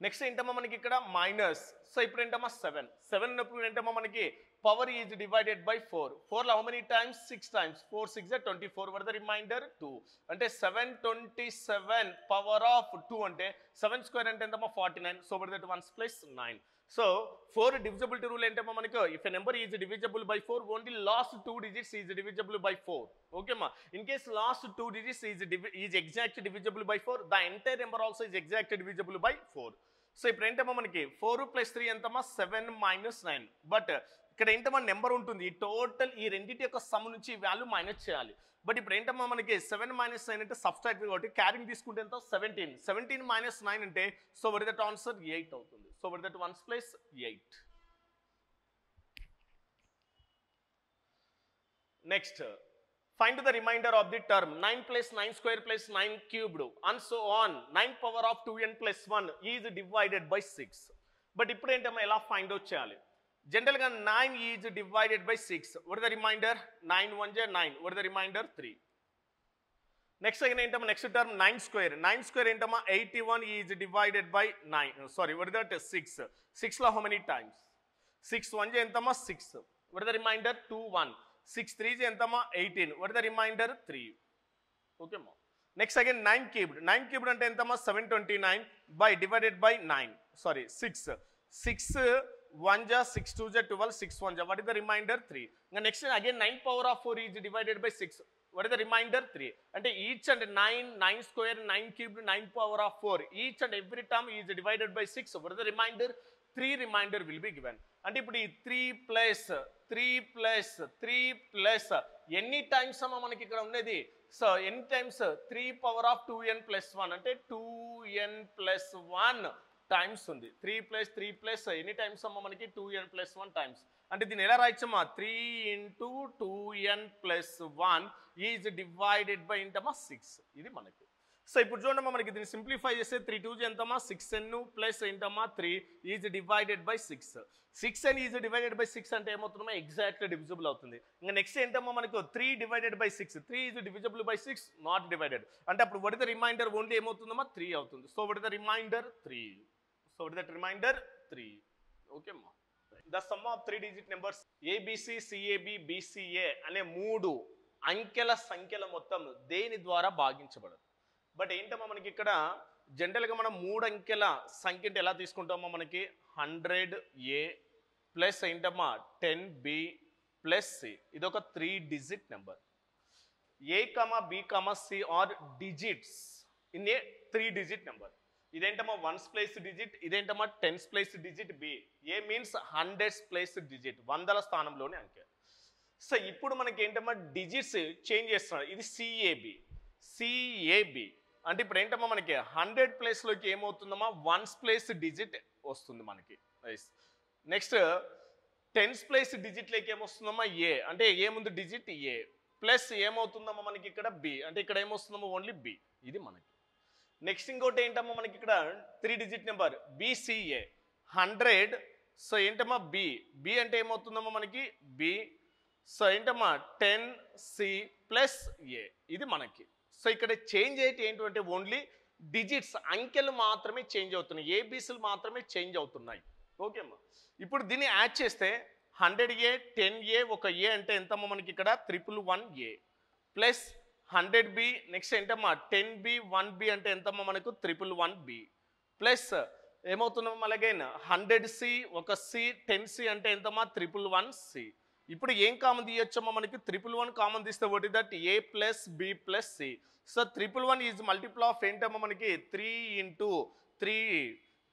నెక్స్ట్ ఏంటమ్మా మనకి ఇక్కడ మైనస్. సో ఇప్పుడు ఏంటమ్మా 7 ఉన్నప్పుడు ఏంటమ్మా మనకి పవర్ ఈజ్ డివైడెడ్ బై 4. 4లో how many times 6 times. 4 6 24. What the remainder 2. అంటే 727 పవర్ ఆఫ్ 2 అంటే 7 స్క్వేర్ అంటే ఎంతమ్మా 49. So what that 1's place 9. So 4 divisibility rule ఏంటమ్మా మనకు if a number is divisible by 4 only last 2 digits is divisible by 4. ఓకేమ్మా. In case last 2 digits is exact divisible by 4, the entire number also is exact divisible by 4. So ఇప్పుడు ఏంటమ్మా మనకి 4 + 3 ఎంతమ్మా 7 - 9. But ఇక్కడ ఏంటమ్మా number ఉంటుంది. ఈ total ఈ రెండింటి యొక్క సమ్ నుంచి వాల్యూ మైనస్ చేయాలి. బట్ ఇప్పుడు ఏంటమ్మా మనకి 7 - 9 అంటే సబ్స్ట్రాక్ట్ కాబట్టి క్యారింగ్ తీసుకుంటే ఎంత 17. 17 - 9 అంటే so what is that answer 8 అవుతుంది. So what is that 1's place 8. Next find the remainder of the term 9 + 9 square + 9 cubed and so on 9 power of 2n + 1 is divided by 6. But ఇప్పుడు ఏంటమ్మా ఎలా find out చేయాలి. జనరల్గా 9 is divided by 6. What the remainder 9 1 9. What the remainder 3. Next again ఏంటమ్మా next term 9 square. 9 square ఏంటమ్మా 81 is divided by 9. Sorry what that 6. 6లో how many times 6 1 ఎంతమ్మా 6. What the remainder 2 1. 6 3 ఎంతమ్మా 18. What the remainder 3. ఓకేమ్మా. Next again 9 cubed. 9 cubed అంటే ఎంతమ్మా 729 by divided by 9. Sorry 6. 6 1 * 6 2 * 12 6 1 what is the remainder 3. ఇంకా next again 9 power of 4 is divided by 6. What is the remainder 3. అంటే each and 9 square 9 cubed 9 power of 4 each and every term is divided by 6. What is the remainder 3 remainder will be given. అంటే ఇప్పుడు ఈ 3 plus ఎన్ని times అమ్మా మనకి ఇక్కడ ఉన్నది. So ఎన్ని టైమ్స్ 3 పవర్ ఆఫ్ 2n + 1 అంటే 2n + 1 టైమ్స్ ఉంది. 3 + 3 + ఎన్ని టైమ్స్ అమ్మా మనకి 2n + 1 టైమ్స్. అంటే దీన్ని ఎలా రాయచ్చమ్మా 3 into 2n plus 1 is divided by ఏంటమ్మా 6 ఇది మనకి. సో ఇప్పుడు చూడమ్మా మనకి దీన్ని సింప్లిఫై చేస్తే 3 2 ఎంతమ్మా 6n ప్లస్ ఏంటమ్మా 3 is divided by 6. 6n is divided by 6 అంటే ఏమవుతుందమ్మా ఎగ్జాక్ట్లీ డివిజిబుల్ అవుతుంది. ఇంకా నెక్స్ట్ ఏంటమ్మా మనకు 3 divided by 6 3 is divisible by 6 not divided అంటే అప్పుడు what is the remainder only ఏమవుతుందమ్మా 3 అవుతుంది. So what is the remainder 3. So what is that remainder 3. Okay అమ్మా. The sum of 3 digit numbers ABC CAB BCA అనే 3 అంకెల సంఖ్యల మొత్తం దేని ద్వారా భాగించబడదు. బట్ ఏంటమ్మా మనకి ఇక్కడ జనరల్గా మనం 3 అంకెల సంఖ్య అంటే ఎలా తీసుకుంటామో మనకి 100A ప్లస్ ఏంటమ్మా 10B ప్లస్ C ఇది ఒక 3 digit number. A, B, C are digits in a 3 digit number. ఇదేంటమ్మా 1's ప్లేస్ డిజిట్, ఇదేంటమ్మా 10's place digit B. A means 100's place digit, వందల స్థానంలోని అంకె. సో ఇప్పుడు మనకి ఏంటమ్మా డిజిట్స్ చేంజ్ చేస్తున్నాడు. ఇది CAB అంటే ఇప్పుడు ఏంటమ్మా మనకి 100 ప్లేస్లోకి ఏమవుతుందమ్మా 1's ప్లేస్ డిజిట్ వస్తుంది మనకి. నెక్స్ట్ 10's ప్లేస్ డిజిట్లోకి ఏమొస్తుందమ్మా A అంటే ఏ ముందు డిజిట్ A ప్లస్ ఏమవుతుందమ్మా మనకి ఇక్కడ B అంటే ఇక్కడ ఏమొస్తుందమ్మా ఓన్లీ B ఇది మనకి. నెక్స్ట్ ఇంకోటి ఏంటమ్మా మనకి ఇక్కడ 3 డిజిట్ నెంబర్ BCA 100. సో ఏంటమ్మా B అంటే ఏమవుతుందమ్మా మనకి B. సో ఏంటమ్మా 10C ప్లస్ A ఇది మనకి. సో ఇక్కడ చేంజ్ అయితే ఏంటంటే ఓన్లీ డిజిట్స్ అంకెలు మాత్రమే చేంజ్ అవుతున్నాయి, ఏబీసీలు మాత్రమే చేంజ్ అవుతున్నాయి. ఓకే అమ్మా. ఇప్పుడు దీన్ని యాడ్ చేస్తే 100A 10A ఒక A అంటే ఎంతమ్మా మనకి ఇక్కడ 111A ప్లస్ 100B నెక్స్ట్ ఏంటమ్మా 10B 1B అంటే ఎంతమ్మా మనకు 111B ప్లస్ ఏమవుతున్నామో అలాగైనా 100C ఒక C 10C అంటే ఎంతమ్మా 111C. ఇప్పుడు ఏం కామన్ తీయొచ్చమ్మా మనకి 111 కామన్ తీస్తే what is that A plus B plus C. So 111 is multiple of ఏంటమ్మా మనకి 3 ఇంటూ 3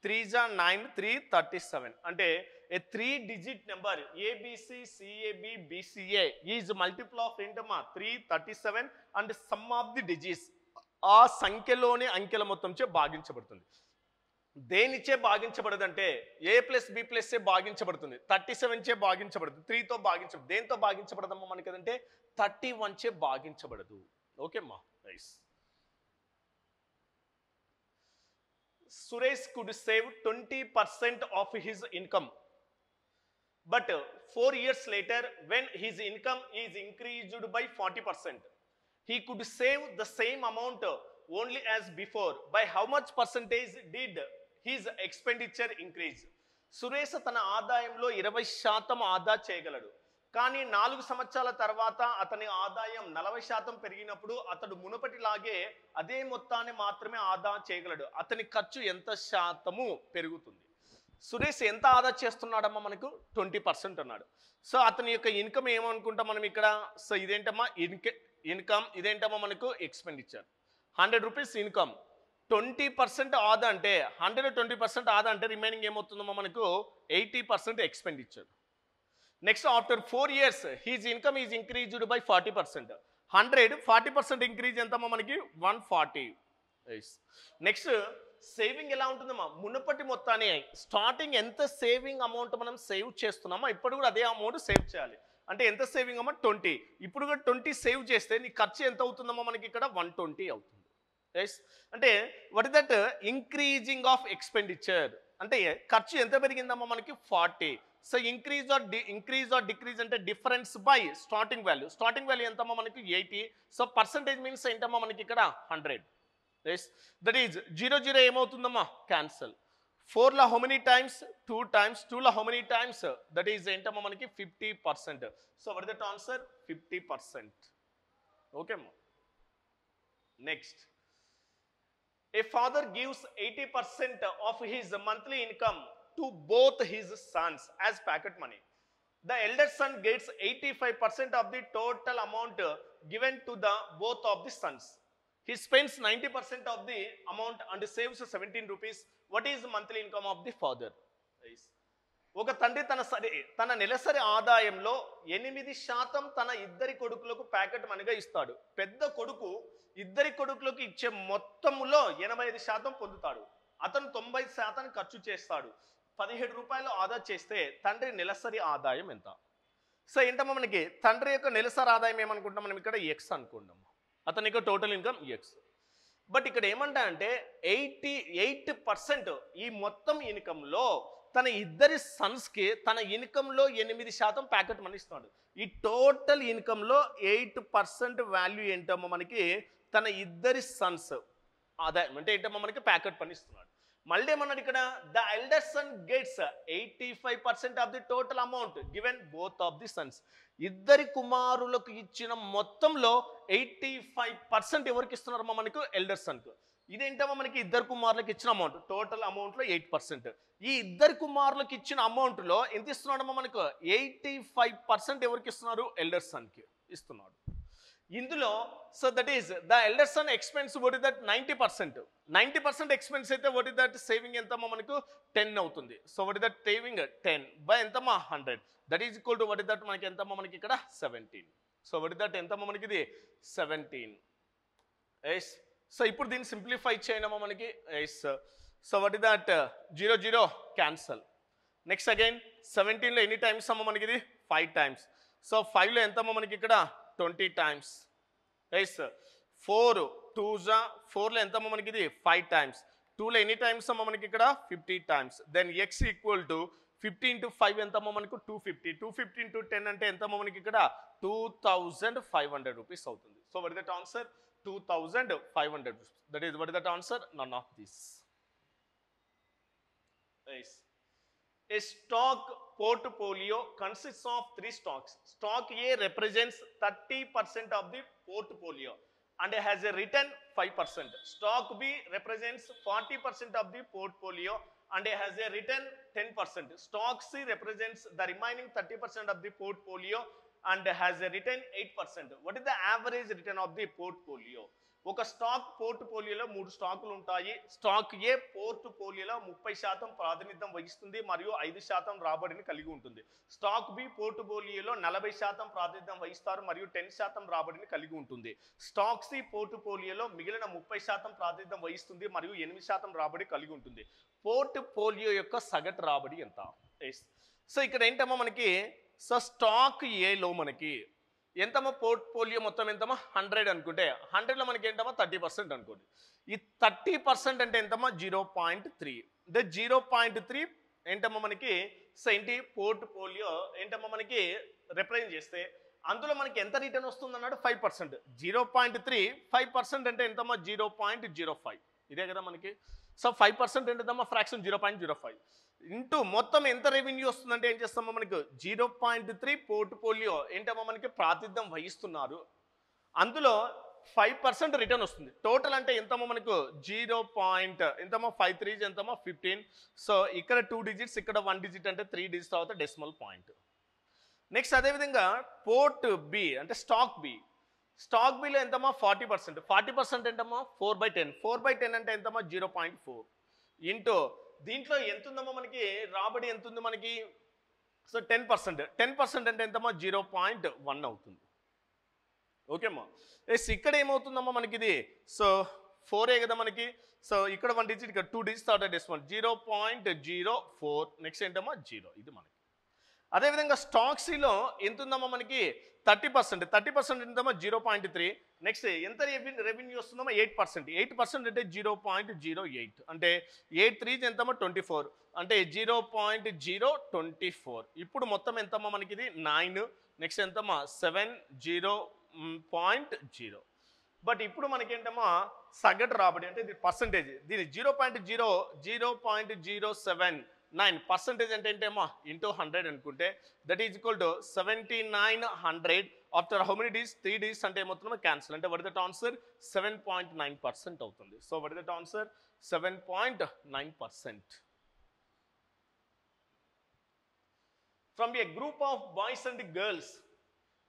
3 9 337 అంటే a 3 digit number ABC CAB BCA is multiple of ఏంటమ్మా 337 and sum of the digits ఆ సంఖ్యలోని అంకెల మొత్తం చే భాగించబడుతుంది. దేనిచే భాగించబడదంటే A ప్లస్ B ప్లస్ చే భాగించబడుతుంది, 37 చే భాగించబడుతుంది, 3తో భాగించబడదు. దేంతో భాగించబడదమ్మా మనకి అంటే 31 చే భాగించబడదు. ఓకేమ్మా nice. Suresh could save 20% of his income. But 4 years later, when his income is increased by 40%, he could save the same amount only as before. By how much percentage did his expenditure increase? Suresh తన ఆదాయంలో 20% ఆదా చేయగలడు. కానీ 4 సంవత్సరాల తర్వాత అతని ఆదాయం 40% పెరిగినప్పుడు అతడు మునుపటిలాగే అదే మొత్తాన్ని మాత్రమే ఆదా చేయగలడు. అతని ఖర్చు ఎంత శాతము పెరుగుతుంది? సురేష్ ఎంత ఆదా చేస్తున్నాడమ్మా మనకు 20% అన్నాడు. సో అతని యొక్క ఇన్కమ్ ఏమనుకుంటాం మనం ఇక్కడ? సో ఇదేంటమ్మా ఇన్కమ్, ఇదేంటమ్మా మనకు ఎక్స్పెండిచర్. 100 రూపీస్ ఇన్కమ్, 20% ఆదా అంటే 120% ఆదా అంటే రిమైనింగ్ ఏమవుతుందమ్మా మనకు 80% expenditure. Next after 4 years his income is increased by 40%. 40% increase ఎంతమ్మా మనకి 140. నెక్స్ట్ సేవింగ్ ఎలా ఉంటుందమ్మా? మునుపటి మొత్తాన్ని స్టార్టింగ్ ఎంత సేవింగ్ అమౌంట్ మనం సేవ్ చేస్తున్నామో ఇప్పుడు కూడా అదే అమౌంట్ సేవ్ చేయాలి. అంటే ఎంత సేవింగ్ అమ్మా 20. ఇప్పుడు కూడా 20 సేవ్ చేస్తే నీ ఖర్చు ఎంత అవుతుందమ్మా మనకి ఇక్కడ 120 అవుతుంది. అంటే what is that increasing of expenditure అంటే ఖర్చు ఎంత పెరిగిందమ్మా మనకి 40. సో ఇంక్రీజ్ ఆర్ డిక్రీజ్ అంటే difference by starting value. Starting value ఎంతమ్మా మనకి 80. సో పర్సంటేజ్ మీన్స్ ఏంటమ్మా మనకి ఇక్కడ 100. దట్ ఈజ్ 0 ఏమవుతుందమ్మా క్యాన్సల్. 4లో హౌ మెనీ టైమ్స్ 2 times, 2లో how many times that is ఏంటమ్మా మనకి 50%. So what is that answer 50%. Okay అమ్మా. Next a father gives 80% of his monthly income to both his sons as pocket money. The elder son gets 85% of the total amount given to the both of the sons. He spends 90% of the amount and saves 17 rupees. What is the monthly income of the father? ఒక తండ్రి తన నెలసరి ఆదాయంలో 8% తన ఇద్దరి కొడుకులకు packet మనీగా ఇస్తాడు. పెద్ద కొడుకు ఇద్దరి కొడుకులకు ఇచ్చే మొత్తంలో 85% పొందుతాడు. అతను 90% ఖర్చు చేస్తాడు. రూపాయలు ఆదా చేస్తే తండ్రి నెలసరి ఆదాయం ఎంత? సో ఏంటమ్మా మనకి తండ్రి యొక్క నెలసరి ఆదాయం ఏమనుకుంటాం మనం ఇక్కడ ఎక్స్ అనుకుంటాం, అతని యొక్క టోటల్ ఇన్కమ్ ఎక్స్. బట్ ఇక్కడ ఏమంటా అంటే 88% ఈ మొత్తం ఇన్కంలో తన ఇద్దరి సన్స్కి తన ఇన్కంలో 8% ప్యాకెట్ మనీ ఇస్తున్నాడు. ఈ టోటల్ ఇన్కంలో 8% వాల్యూ ఏంటమ్మా మనకి తన ఇద్దరి సన్స్ ఆదాయం అంటే ఏంటమ్మా మనకి ప్యాకెట్ పని ఇస్తున్నాడు. మళ్ళీ ఏమన్నాడు ఇక్కడ the elder son gets 85% of the total amount given both of the Sons. ఇద్దరి కుమారులకు ఇచ్చిన మొత్తంలో 85% ఎవరికి ఇస్తున్నారమ్మా మనకు ఎల్డర్ సన్కు. ఇదేంటమ్మా మనకి ఇద్దరు కుమారులకు ఇచ్చిన అమౌంట్ టోటల్ అమౌంట్లో 8%. ఈ ఇద్దరు కుమారులకు ఇచ్చిన అమౌంట్లో ఎంత ఇస్తున్నాడమ్మా మనకు 85% ఎవరికి ఇస్తున్నారు ఎల్డర్ సన్కి ఇస్తున్నాడు. ఇందులో so that is the elder son expense what is that 90% expense అయితే వాట్ ఇస్ దట్ సేవింగ్ ఎంతమ్మా మనకు 10 అవుతుంది. So what is that saving 10 by ఎంతమ్మా 100 that is equal to what is that మనకి ఎంతమ్మా మనకి ఇక్కడ 17. సో వాట్ ఇస్ దట్ ఎంతమ్మా మనకి ఇది 17. ఎస్ సో ఇప్పుడు దీన్ని సింప్లిఫై చేయనమ్మా మనకి yes. So what is that 0 0 cancel. Next again 17లో ఎన్ని టైమ్స్ అమ్మా మనకి ఇది 5 టైమ్స్. సో 5లో ఎంతమ్మా మనకి ఇక్కడ 20 టైమ్స్. ఎస్ 4 2 4లో ఎంతమ్మా మనకి ఇది 5 టైమ్స్. 2లో ఎన్ని టైమ్స్ అమ్మా మనకి ఇక్కడ 50 times. Then x equal to 50 into 5 ఎంతమ్మా మనకు 250. 250 into 10 అంటే ఎంతమ్మా మనకి ఇక్కడ 2500 రూపీస్ అవుతుంది. So what is that answer 2500 rupees. That is what is that answer? None of this. Yes. A stock portfolio consists of 3 stocks. Stock A represents 30% of the portfolio and has a return 5%. Stock B represents 40% of the portfolio and has a return 10%. Stock C represents the remaining 30% of the portfolio and has a return 8%. What is the average return of the portfolio? ఒక stock పోర్ట్ఫోలియోలో 3 స్టాకులు ఉంటాయి. Stock ఏ పోర్ట్ఫోలియోలో 30% ప్రాతినిధ్యం వహిస్తుంది మరియు 5% రాబడిని కలిగి ఉంటుంది. Stock B పోర్ట్ఫోలియోలో 40% ప్రాతినిధ్యం వహిస్తారు మరియు 10% రాబడిని కలిగి ఉంటుంది. స్టాక్ సి పోర్ట్ఫోలియోలో మిగిలిన 30% ప్రాతినిధ్యం వహిస్తుంది మరియు 8% రాబడి కలిగి ఉంటుంది. పోర్ట్ఫోలియో యొక్క సగటు రాబడి ఎంత? సో ఇక్కడ ఏంటమ్మా మనకి సో స్టాక్ ఏలో మనకి ఎంతమ్మా పోర్ట్ఫోలియో మొత్తం ఎంతమ్మా 100 అనుకుంటే 100లో మనకి ఏంటమ్మా 30% అనుకోండి. ఈ 30% అంటే ఎంతమ్మా 0.3. అంటే 0.3 ఏంటమ్మా మనకి సో ఏంటి పోర్ట్ఫోలియో ఏంటమ్మా మనకి రిప్రజెంట్ చేస్తే అందులో మనకి ఎంత రిటర్న్ వస్తుంది అన్నాడు 5%. 0.3 5% అంటే ఎంతమ్మా 0.05. ఇదే కదా మనకి. సో 5% ఎంతమ్మా ఫ్రాక్షన్ 0.05 ఇంటూ మొత్తం ఎంత రెవెన్యూ వస్తుందంటే ఏం చేస్తామో మనకు 0.3 పోర్ట్ఫోలియో ఏంటమ్మా మనకి ప్రాతినిధ్యం వహిస్తున్నారు. అందులో 5% రిటర్న్ వస్తుంది. టోటల్ అంటే ఎంతమ్మా మనకు 0. ఎంతమ్మా 5 3 ఎంతమ్మా 15. సో ఇక్కడ 2 digits ఇక్కడ 1 digit అంటే 3 digits తర్వాత డెసిమల్ పాయింట్. నెక్స్ట్ అదేవిధంగా పోర్ట్ బి అంటే స్టాక్ బి. స్టాక్ బిలో ఎంతమ్మా 40%. 40% ఎంతమ్మా 4/10. 4/10 అంటే ఎంతమ్మా 0.4 ఇంటూ దీంట్లో ఎంత ఉందమ్మా మనకి రాబడి ఎంత ఉంది మనకి సో 10%. 10% అంటే ఎంతమ్మా 0.1 అవుతుంది. ఓకేమ్మా. ఎస్ ఇక్కడ ఏమవుతుందమ్మా మనకి ఇది సో 4 కదా మనకి. సో ఇక్కడ 1 digit ఇక్కడ 2 digits తర్వాత డెసిమల్ 0.04. నెక్స్ట్ ఏంటమ్మా 0. ఇది మనకి. అదేవిధంగా స్టాక్ సిలో ఎంత ఉందమ్మా మనకి 30%. 30% ఎంతమ్మా 0.3. నెక్స్ట్ ఎంత రెవెన్యూ వస్తుందమ్మా 8%. 8% అంటే 0.08 అంటే 8 3 ఎంతమ్మా 24 అంటే 0.024. ఇప్పుడు మొత్తం ఎంతమ్మా మనకి ఇది 9. నెక్స్ట్ ఎంతమ్మా 7 0.0. బట్ ఇప్పుడు మనకి ఏంటమ్మా సగటు రాబడి అంటే ఇది పర్సంటేజ్. దీని 0.007 అంటే ఏంటమ్మా ఇంటూ 100 అనుకుంటే that is equal to 7900. After how many days 3 days అంటే ఏమవుతుందో క్యాన్సిల్ అంటే వాట్ ఇస్ దట్ ఆన్సర్ 7.9% అవుతుంది. So what is that answer 7.9%. From a group of boys and girls,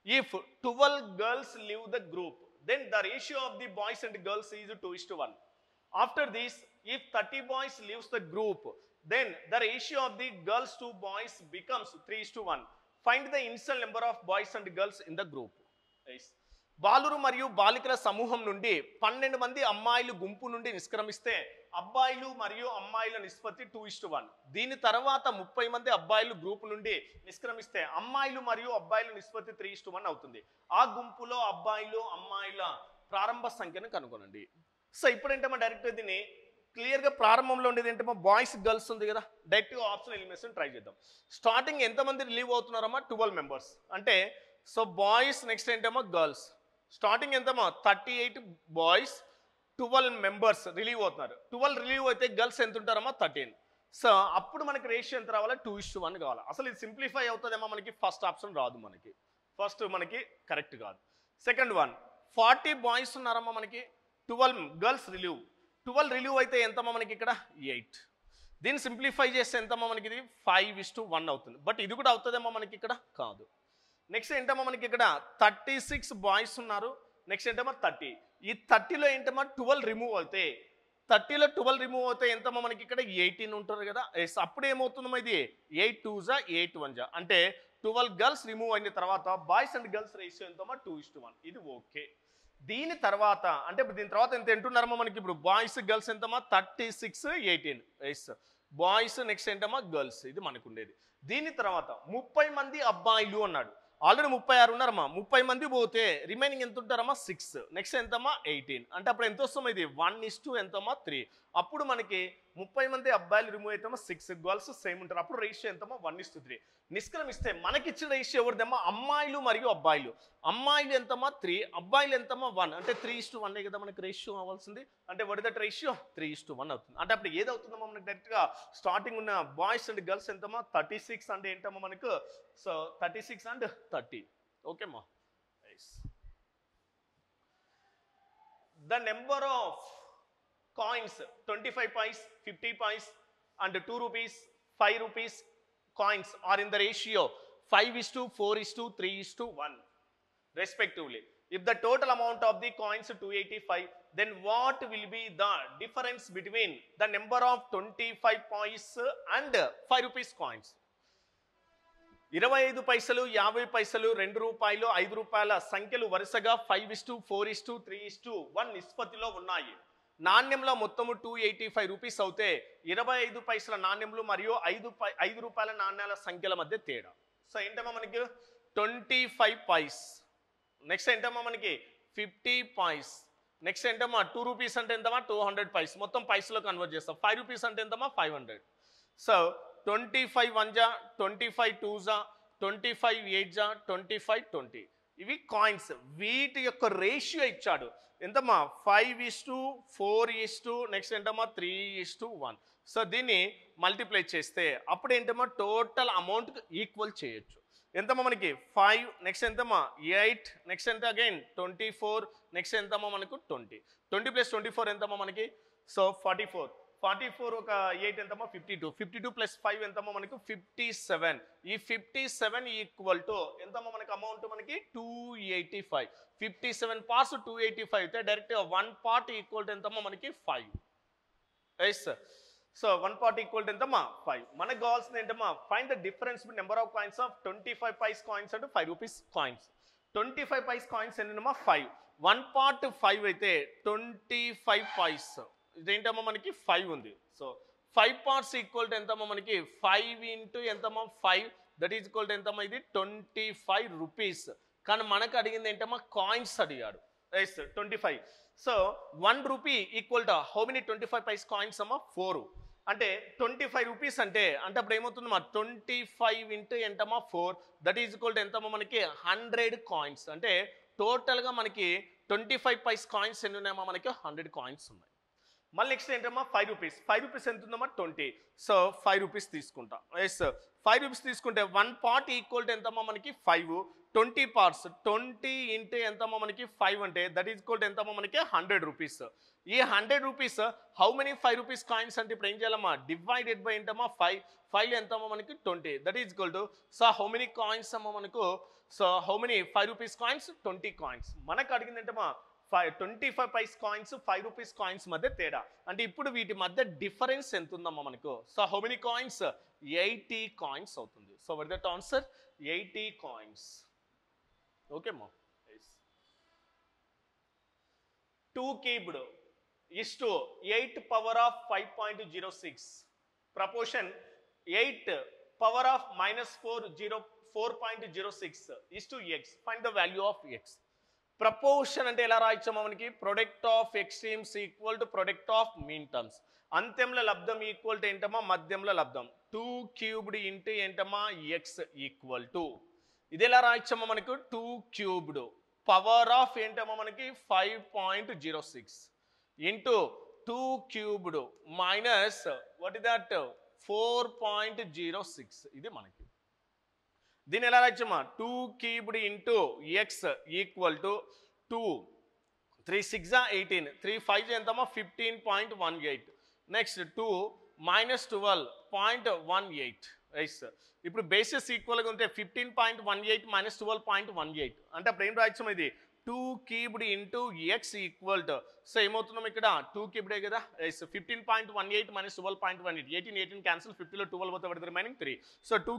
if 12 girls leave the group, then the ratio of the boys and girls is 2:1. After this, if 30 boys leaves the group, then the ratio of the girls to boys becomes 3:1. Find the initial number of boys and girls in the group. Yes. బాలురు మరియు బాలికల సమూహం నుండి 12 మంది అమ్మాయిలు గుంపు నుండి నిష్క్రమిస్తే అబ్బాయిలు మరియు అమ్మాయిల నిష్పత్తి 2:1. దీని తర్వాత 30 మంది అబ్బాయిలు గ్రూప్ నుండి నిష్క్రమిస్తే అమ్మాయిలు మరియు అబ్బాయిల నిష్పత్తి 3:1 అవుతుంది. ఆ గుంపులో అబ్బాయిలు అమ్మాయిల ప్రారంభ సంఖ్యను కనుగొనండి. సో ఇప్పుడు ఏంటమ్మా డైరెక్ట్ దీన్ని క్లియర్గా ప్రారంభంలో ఉండేది ఏంటమ్మా బాయ్స్ గర్ల్స్ ఉంది కదా, డైరెక్ట్గా ఆప్షన్ ఎలిమినేషన్ ట్రై చేద్దాం. స్టార్టింగ్ ఎంతమంది రిలీవ్ అవుతున్నారమ్మా 12 మెంబర్స్ అంటే సో బాయ్స్ నెక్స్ట్ ఏంటమ్మా గర్ల్స్ స్టార్టింగ్ ఎంతమ్మా 38 బాయ్స్ 12 మెంబర్స్ రిలీవ్ అవుతున్నారు. 12 రిలీవ్ అయితే గర్ల్స్ ఎంత ఉంటారమ్మా 13. సో అప్పుడు మనకి రేషియో ఎంత రావాలా 2:1 కావాలి. అసలు ఇది సింప్లిఫై అవుతుందేమో మనకి ఫస్ట్ ఆప్షన్ రాదు, మనకి ఫస్ట్ మనకి కరెక్ట్ కాదు. సెకండ్ వన్ 40 బాయ్స్ ఉన్నారమ్మా మనకి 12 గర్ల్స్ రిలీవ్ 12 రిలీవ్ అయితే ఎంతమ్మా మనకి ఇక్కడ 8. దీన్ని సింప్లిఫై చేస్తే ఎంతమ్మా మనకి ఇది 5:1 అవుతుంది. బట్ ఇది కూడా అవుతుందేమో మనకి ఇక్కడ కాదు. నెక్స్ట్ ఏంటమ్మా మనకి ఇక్కడ 36 బాయ్స్ ఉన్నారు. నెక్స్ట్ ఏంటమ్మా 30. ఈ 30లో ఏంటమ్మా 12 రిమూవ్ అవుతే 30లో 12 రిమూవ్ అవుతే ఎంతమ్మా మనకి ఇక్కడ 18 ఉంటారు కదా. అప్పుడు ఏమవుతుందమ్మా ఇది 8 2 8 1 అంటే 12 గర్ల్స్ రిమూవ్ అయిన తర్వాత బాయ్స్ అండ్ గర్ల్స్ రేషియో ఎంతమ్మా 2:1. ఇది ఓకే. దీని తర్వాత అంటే దీని తర్వాత ఎంత ఎంటున్నారమ్మా మనకి ఇప్పుడు బాయ్స్ గర్ల్స్ ఎంతమ్మా 36 18 ఎస్ బాయ్స్ నెక్స్ట్ ఏంటమ్మా గర్ల్స్ ఇది మనకు ఉండేది. దీని తర్వాత 30 మంది అబ్బాయిలు అన్నాడు. ఆల్రెడీ 36 ఉన్నారమ్మా. 30 మంది పోతే రిమైనింగ్ ఎంత ఉంటారమ్మా 6 నెక్స్ట్ ఎంతమ్మా 18 అంటే అప్పుడు ఎంత వస్తామా ఇది 1:2 ఎంతమ్మా 3. అప్పుడు మనకి 30 మంది అబ్బాయిలు రిమూవ్ అవుతామా 6 గర్ల్స్ సేమ్ ఉంటారు. అప్పుడు రేషియో ఎంతమ్మా 1:3. నిష్క్రమిస్తే మనకి ఇచ్చిన రేషియో ఎవరిదమ్మా అమ్మాయిలు మరియు అబ్బాయిలు. అమ్మాయిలు ఎంతమ్మా 3 అబ్బాయిలు ఎంతమ్మా 1 అంటే 3:1 కదా మనకి రేషియో అవ్వాల్సింది. అంటే వాట్ ఇస్ దట్ రేషియో 3:1 అవుతుంది. అంటే అప్పుడు ఏది అవుతుందమ్మా మనకి డైరెక్ట్గా స్టార్టింగ్ ఉన్న బాయ్స్ అండ్ గర్ల్స్ ఎంతమ్మా 36 అంటే ఏంటమ్మా మనకు so 36 and 30 ఓకేమ్మా. The number of coins 25 paise 50 paise and 2 rupees 5 rupees coins are in the ratio 5:4:3:1 respectively. If the total amount of the coins 285, then what will be the difference between the number of 25 paise and 5 rupees coins? 25 పైసలు 50 పైసలు 2 రూపాయలు 5 రూపాయల సంఖ్యలు వరుసగా 5:4:3:1 నిష్పత్తిలో ఉన్నాయి. నాణ్యంలో మొత్తము 285 rupees అవుతే 25 పైసల నాణ్యములు మరియు 5 రూపాయల నాణ్యాల సంఖ్యల మధ్య తేడా. సో ఏంటమ్మా మనకి 25 పైస్ నెక్స్ట్ ఏంటమ్మా మనకి 50 పైస్ నెక్స్ట్ ఏంటమ్మా 2 రూపీస్ అంటే ఎంతమ్మా 200 పైస్ మొత్తం పైసలో కన్వర్ట్ చేస్తాం. 5 రూపీస్ అంటే ఎంతమ్మా 500. సో 25 1 25 2 25 8 25 20 ఇవి కాయిన్స్. వీటి యొక్క రేషియో ఇచ్చాడు ఎంతమ్మా 5:4 నెక్స్ట్ ఏంటమ్మా 3:1. సో దీన్ని మల్టిప్లై చేస్తే అప్పుడు ఏంటమ్మా టోటల్ అమౌంట్ ఈక్వల్ చేయొచ్చు. ఎంతమ్మా మనకి 5 నెక్స్ట్ ఎంతమ్మా 8 నెక్స్ట్ ఎంత అగైన్ 24 నెక్స్ట్ ఎంతమ్మా మనకు 20 20 + 24 ఎంతమ్మా మనకి సో 44 ఒక 8 ఎంతమ్మా 52 52 + 5 ఎంతమ్మా మనకు 57. ఈ 57 ఈక్వల్ టు ఎంతమ్మా మనకి అమౌంట్ మనకి 285. 57 పార్ట్స్ 285 అయితే డైరెక్ట్గా 1 పార్ట్ ఈక్వల్ టు ఎంతమ్మా మనకి 5. Yes so 1 part equal to ఎంతమ్మా 5. మనకు కావాల్సింది ఏంటమ్మా find the difference between number of coins of 25 paise coins and 5 rupees coins. 25 paise coins ఎన్నమ్మా 5. 1 పార్ట్ 5 అయితే 25 పైస్ ఇదేంటమ్మా మనకి 5 ఉంది. సో 5 పార్ట్స్ ఈక్వల్ టు ఎంతమ్మా మనకి 5 ఇంటూ ఎంతమ్మా 5 దట్ ఈజ్ ఈక్వల్ టు ఎంతమ్మా ఇది 25 రూపీస్. కానీ మనకు అడిగింది ఏంటమ్మా కాయిన్స్ అడిగాడు. Yes 25. So 1 rupee equal to how many 25 paise coins అమ్మా 4 అంటే 25 రూపీస్ అంటే అప్పుడు ఏమవుతుందమ్మా 25 ఇంటూ ఎంతమ్మా 4 దట్ ఈజ్ ఈక్వల్ టు ఎంతమ్మా మనకి 100 కాయిన్స్. అంటే టోటల్గా మనకి 25 పైస్ కాయిన్స్ ఎన్ని ఉన్నాయమ్మా మనకి 100 కాయిన్స్ ఉన్నాయి. మళ్ళీ నెక్స్ట్ ఏంటమ్మా 5 రూపీస్. 5 రూపీస్ ఎంత ఉందమ్మా 20. సో 5 రూపీస్ తీసుకుంటా. ఎస్ 5 రూపీస్ తీసుకుంటే 1 పార్ట్ ఈక్వల్ టు ఎంతమ్మా మనకి 5. 20 పార్ట్స్ 20 ఇంటూ ఎంతమ్మా మనకి 5 అంటే దట్ ఈజ్ ఈక్వల్ టు ఎంతమ్మా మనకి 100 రూపీస్. ఈ 100 rupees how many 5 rupees coins అంటే ఇప్పుడు ఏం చేయాలమ్మా డివైడెడ్ బై ఏంటమ్మా 5. 5 ఎంతమ్మా మనకి 20 that is equal to so how many coins అమ్మా మనకు so how many 5 rupees coins 20 coins. మనకు అడిగింది ఏంటమ్మా 25 పైస్ కాయిన్స్ 5 రూపీస్ కాయిన్స్ మధ్య తేడా. అంటే ఇప్పుడు వీటి మధ్య డిఫరెన్స్ ఎంత ఉందమ్మా మనకు so how many coins 80 coins అవుతుంది. So what that answer 80 coins. Okay అమ్మా. 2 cubed is to 8 power of 5.06. Proportion 8 power of minus 4.06 is to x. Find the value of x. Proportion అంటే ఎలా రాయించామో మనకి product of extremes equal to product of mean terms. అంత్యంలో లబ్ధం equal to ఏంటమ్మా మధ్యంలో లబ్ధం. 2 క్యూబ్డ్ ఇంటూ ఏంటమ్మా ఎక్స్ ఈక్వల్ టు ఇది ఎలా రాయించామో మనకు 2 క్యూబ్డ్ పవర్ ఆఫ్ ఏంటమ్మా మనకి 5.06 into 2 cubed minus what is that 4.06 ఇది మనకి. దీని ఎలా రాయచ్చమ్మా 2 cubed into x equal to 2 3 6 18 3 5 ఎంతమ్మా 15.18 నెక్స్ట్ 2 మైనస్ 12.18 రైట్. ఇప్పుడు బేసిస్ ఈక్వల్గా ఉంటే 15.18 మైనస్ 12.18 అంటే అప్పుడు ఏం రాయచ్చమ్మా ఇది 2 cubed into x equal to so ఏమవుతున్నాం ఇక్కడ 2 క్యూబ్డే కదా 15.18 మైనస్ 12.18 18 క్యాన్సిల్ 50లో 12 పోతే పడుతుంది రిమైనింగ్ 3 సో 2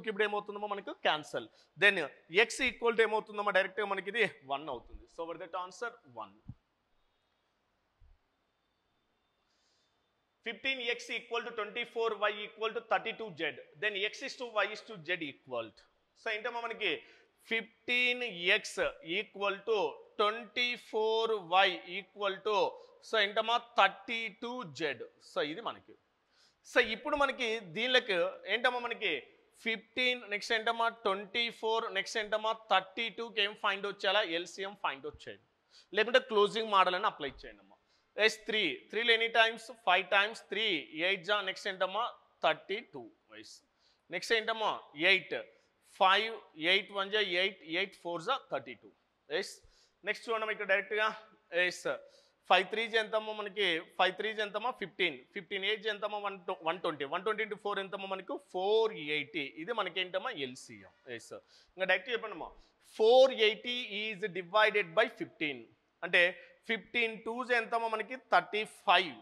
క్యూబ్డ్ ఏమవుతుందో మనకు cancel then x equal to ఏమవుతుందమ్మా డైరెక్ట్గా మనకి ఇది 1 అవుతుంది. So what that answer 1. 15x equal to 24y equal to 32z then x is to y is to z equal to so ఏంటమ్మా మనకి 15x equal to 24y equal to so ఏంటమ్మా 32z so ఇది మనకి. So ఇప్పుడు మనకి దీనికి ఏంటమ్మా మనకి 15 నెక్స్ట్ ఏంటమ్మా 24 నెక్స్ట్ ఏంటమ్మా 32కి ఏం ఫైండ్ అవుట్ చేయాలా ఎల్సిఎం ఫైండ్ అవుట్ చేయండి లేకుంటే క్లోజింగ్ మోడల్ అని అప్లై చేయండి అమ్మా. ఎస్ 3 ఎనీ టైమ్స్ 5 టైమ్స్ 3 8 జా నెక్స్ట్ ఏంటమ్మా 32 వైస్ నెక్స్ట్ ఏంటమ్మా 8 5 8 1 జా 8 8 4 జా 32 ఎస్ నెక్స్ట్ చూడండి ఇక్కడ డైరెక్ట్గా ఎస్ 5 3 జా ఎంతమ్మా మనకి 5 3 జా ఎంతమ్మా 15 15 8 జా ఎంతమ్మా 120 120 into 4 ఎంతమ్మా మనకు 480 ఇది మనకి ఏంటమ్మా ఎల్సిఎం ఎస్. ఇంకా డైరెక్ట్ చెప్పండి అమ్మా 480 ఈజ్ డివైడెడ్ బై 15 అంటే 15 2 ఎంతమ్మా మనకి 35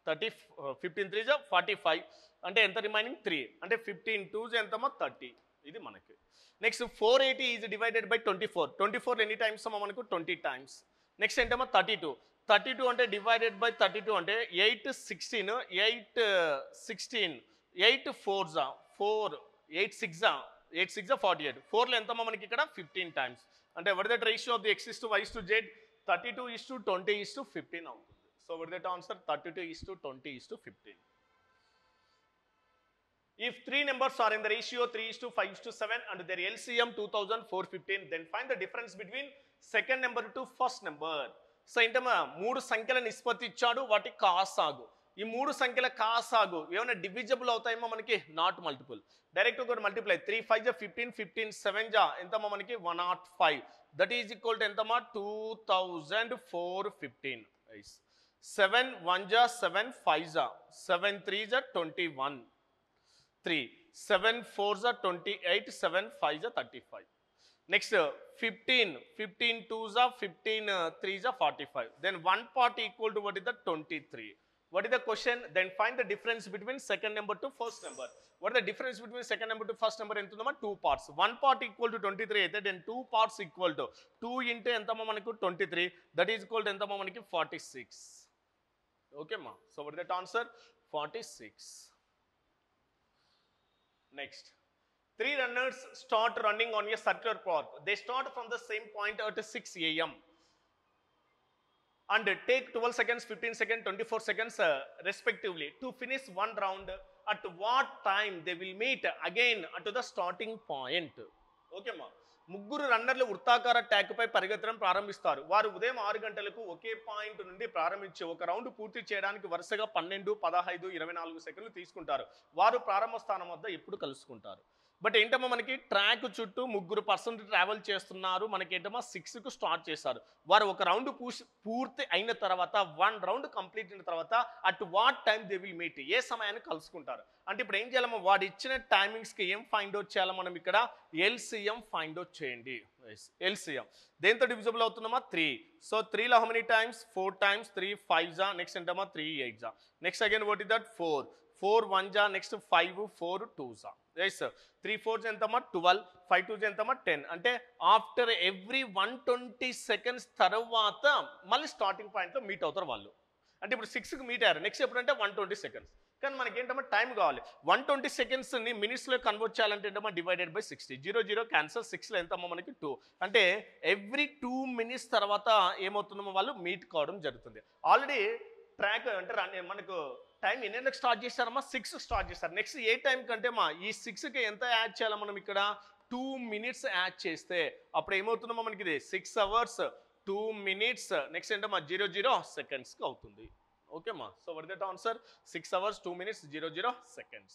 15 3 జా 45 అంటే ఎంత రిమైనింగ్ 3 అంటే 15 2 ఎంతమ్మా 30 ఇది మనకి. నెక్స్ట్ 480 ఈజ్ డివైడెడ్ బై 24 ఎన్ని టైమ్స్ అమ్మా మనకు 20 టైమ్స్. నెక్స్ట్ ఏంటమ్మా 32 అంటే డివైడెడ్ బై 32 అంటే 8 16 8 16 8 4 జా 4 8 6 జా 48 4లో ఎంతమ్మా మనకి ఇక్కడ 15 టైమ్స్ అంటే what is the ratio of the x is to y is to z 32 is to 20 is to 15 అవుతుంది. So what is that answer 32 is to 20 is to 15. If three numbers are in the ratio 3 is to 5 is to 7 and their LCM 2415 then find the difference between second number to first number. So ఏంటమ్మా 3 సంఖ్యల నిష్పత్తి ఇచ్చాడు వాటి కాసాగు ఈ 3 సంఖ్యల కాసాగు ఏమైనా divisible అవుతాయేమో మనకి not multiple direct ఒకటి మల్టిప్లై 3 5 జా 15 15 7 జా ఎంతమ్మా మనకి 105 దట్ ఈజ్ ఈక్వల్ టు ఎంతమ్మా 2415 7 1 జా 7 5 జా 7 3 జా 21 3 7 4 జా 28 7 5 జా 35 నెక్స్ట్ 15 2 జా 15 3 జా 45 then one part equal to what is the 23. What is the question? Then find the difference between second number to first number. What is the difference between second number to first number? Entundama 2 parts. One part equal to 23 అయితే then 2 parts equal to 2 into ఎంతమ్మా మనకు 23 that is equal to ఎంతమ్మా మనకి 46. Okay ma. So what is that answer? 46. Next. 3 runners start running on a circular path. They start from the same point at 6 a.m. and take 12 seconds, 15 seconds, 24 seconds respectively to finish one round. At what time they will meet again at the starting point? Okay ma. ముగ్గురు రన్నర్లు వృత్తాకార ట్యాక్పై పరిగెత్తడం ప్రారంభిస్తారు. వారు ఉదయం 6 గంటలకు ఒకే point నుండి ప్రారంభించి ఒక రౌండ్ పూర్తి చేయడానికి వరుసగా 12 15 24 సెకండ్లు తీసుకుంటారు. వారు ప్రారంభ స్థానం వద్ద ఎప్పుడు కలుసుకుంటారు? బట్ ఏంటమ్మా మనకి ట్రాక్ చుట్టూ ముగ్గురు పర్సన్ ట్రావెల్ చేస్తున్నారు మనకి ఏంటమ్మా 6కు స్టార్ట్ చేశారు. వారు ఒక రౌండ్ పూర్తి అయిన తర్వాత 1 రౌండ్ కంప్లీట్ అయిన తర్వాత at what time they will meet ఏ సమయాన్ని కలుసుకుంటారు అంటే ఇప్పుడు ఏం చేయాలమ్మా వాడు ఇచ్చిన టైమింగ్స్కి ఏం ఫైండ్ అవుట్ చేయాలి మనం ఇక్కడ ఎల్సిఎం ఫైండ్ అవుట్ చేయండి. ఎల్సిఎం దేంతో డివిజిబుల్ అవుతుందమ్మా 3 సో 3లో హౌ మెనీ టైమ్స్ 4 టైమ్స్ 3 5 జా నెక్స్ట్ ఏంటమ్మా 3 8 జా next again what is that 4 1 జా నెక్స్ట్ 5 4 2 జా ఎస్ 3 4 ఎంతమ్మా 12, 5 2 ఎంతమ్మా 10. అంటే ఆఫ్టర్ ఎవ్రీ 120 సెకండ్స్ తర్వాత మళ్ళీ స్టార్టింగ్ పాయింట్లో మీట్ అవుతారు వాళ్ళు. అంటే ఇప్పుడు 6కి మీట్ అయ్యారు, నెక్స్ట్ ఎప్పుడంటే 120 సెకండ్స్. కానీ మనకి ఏంటమ్మా టైం కావాలి. 120 సెకండ్స్ని మినిట్స్లో కన్వర్ట్ చేయాలంటే ఏంటమ్మా డివైడెడ్ బై 60. 0 0 క్యాన్సర్, 6లో ఎంతమ్మా మనకి 2. అంటే ఎవ్రీ 2 మినిట్స్ తర్వాత ఏమవుతుందమ్మా వాళ్ళు మీట్ కావడం జరుగుతుంది. ఆల్రెడీ ట్రాక్ అంటే మనకు టైం ఎన్ని స్టార్ట్ చేస్తారమ్మా 6 స్టార్ట్ చేస్తారు. నెక్స్ట్ ఏ టైం కంటే మా ఈ 6కి ఎంత యాడ్ చేయాలి మనం ఇక్కడ 2 మినిట్స్ యాడ్ చేస్తే అప్పుడు ఏమవుతుందమ్మా మనకి ఇది 6 hours 2 minutes. నెక్స్ట్ ఏంటమ్మా 0 0 seconds అవుతుంది. ఓకేమ్మా. So what is that answer 6 hours 2 minutes 0 0 seconds.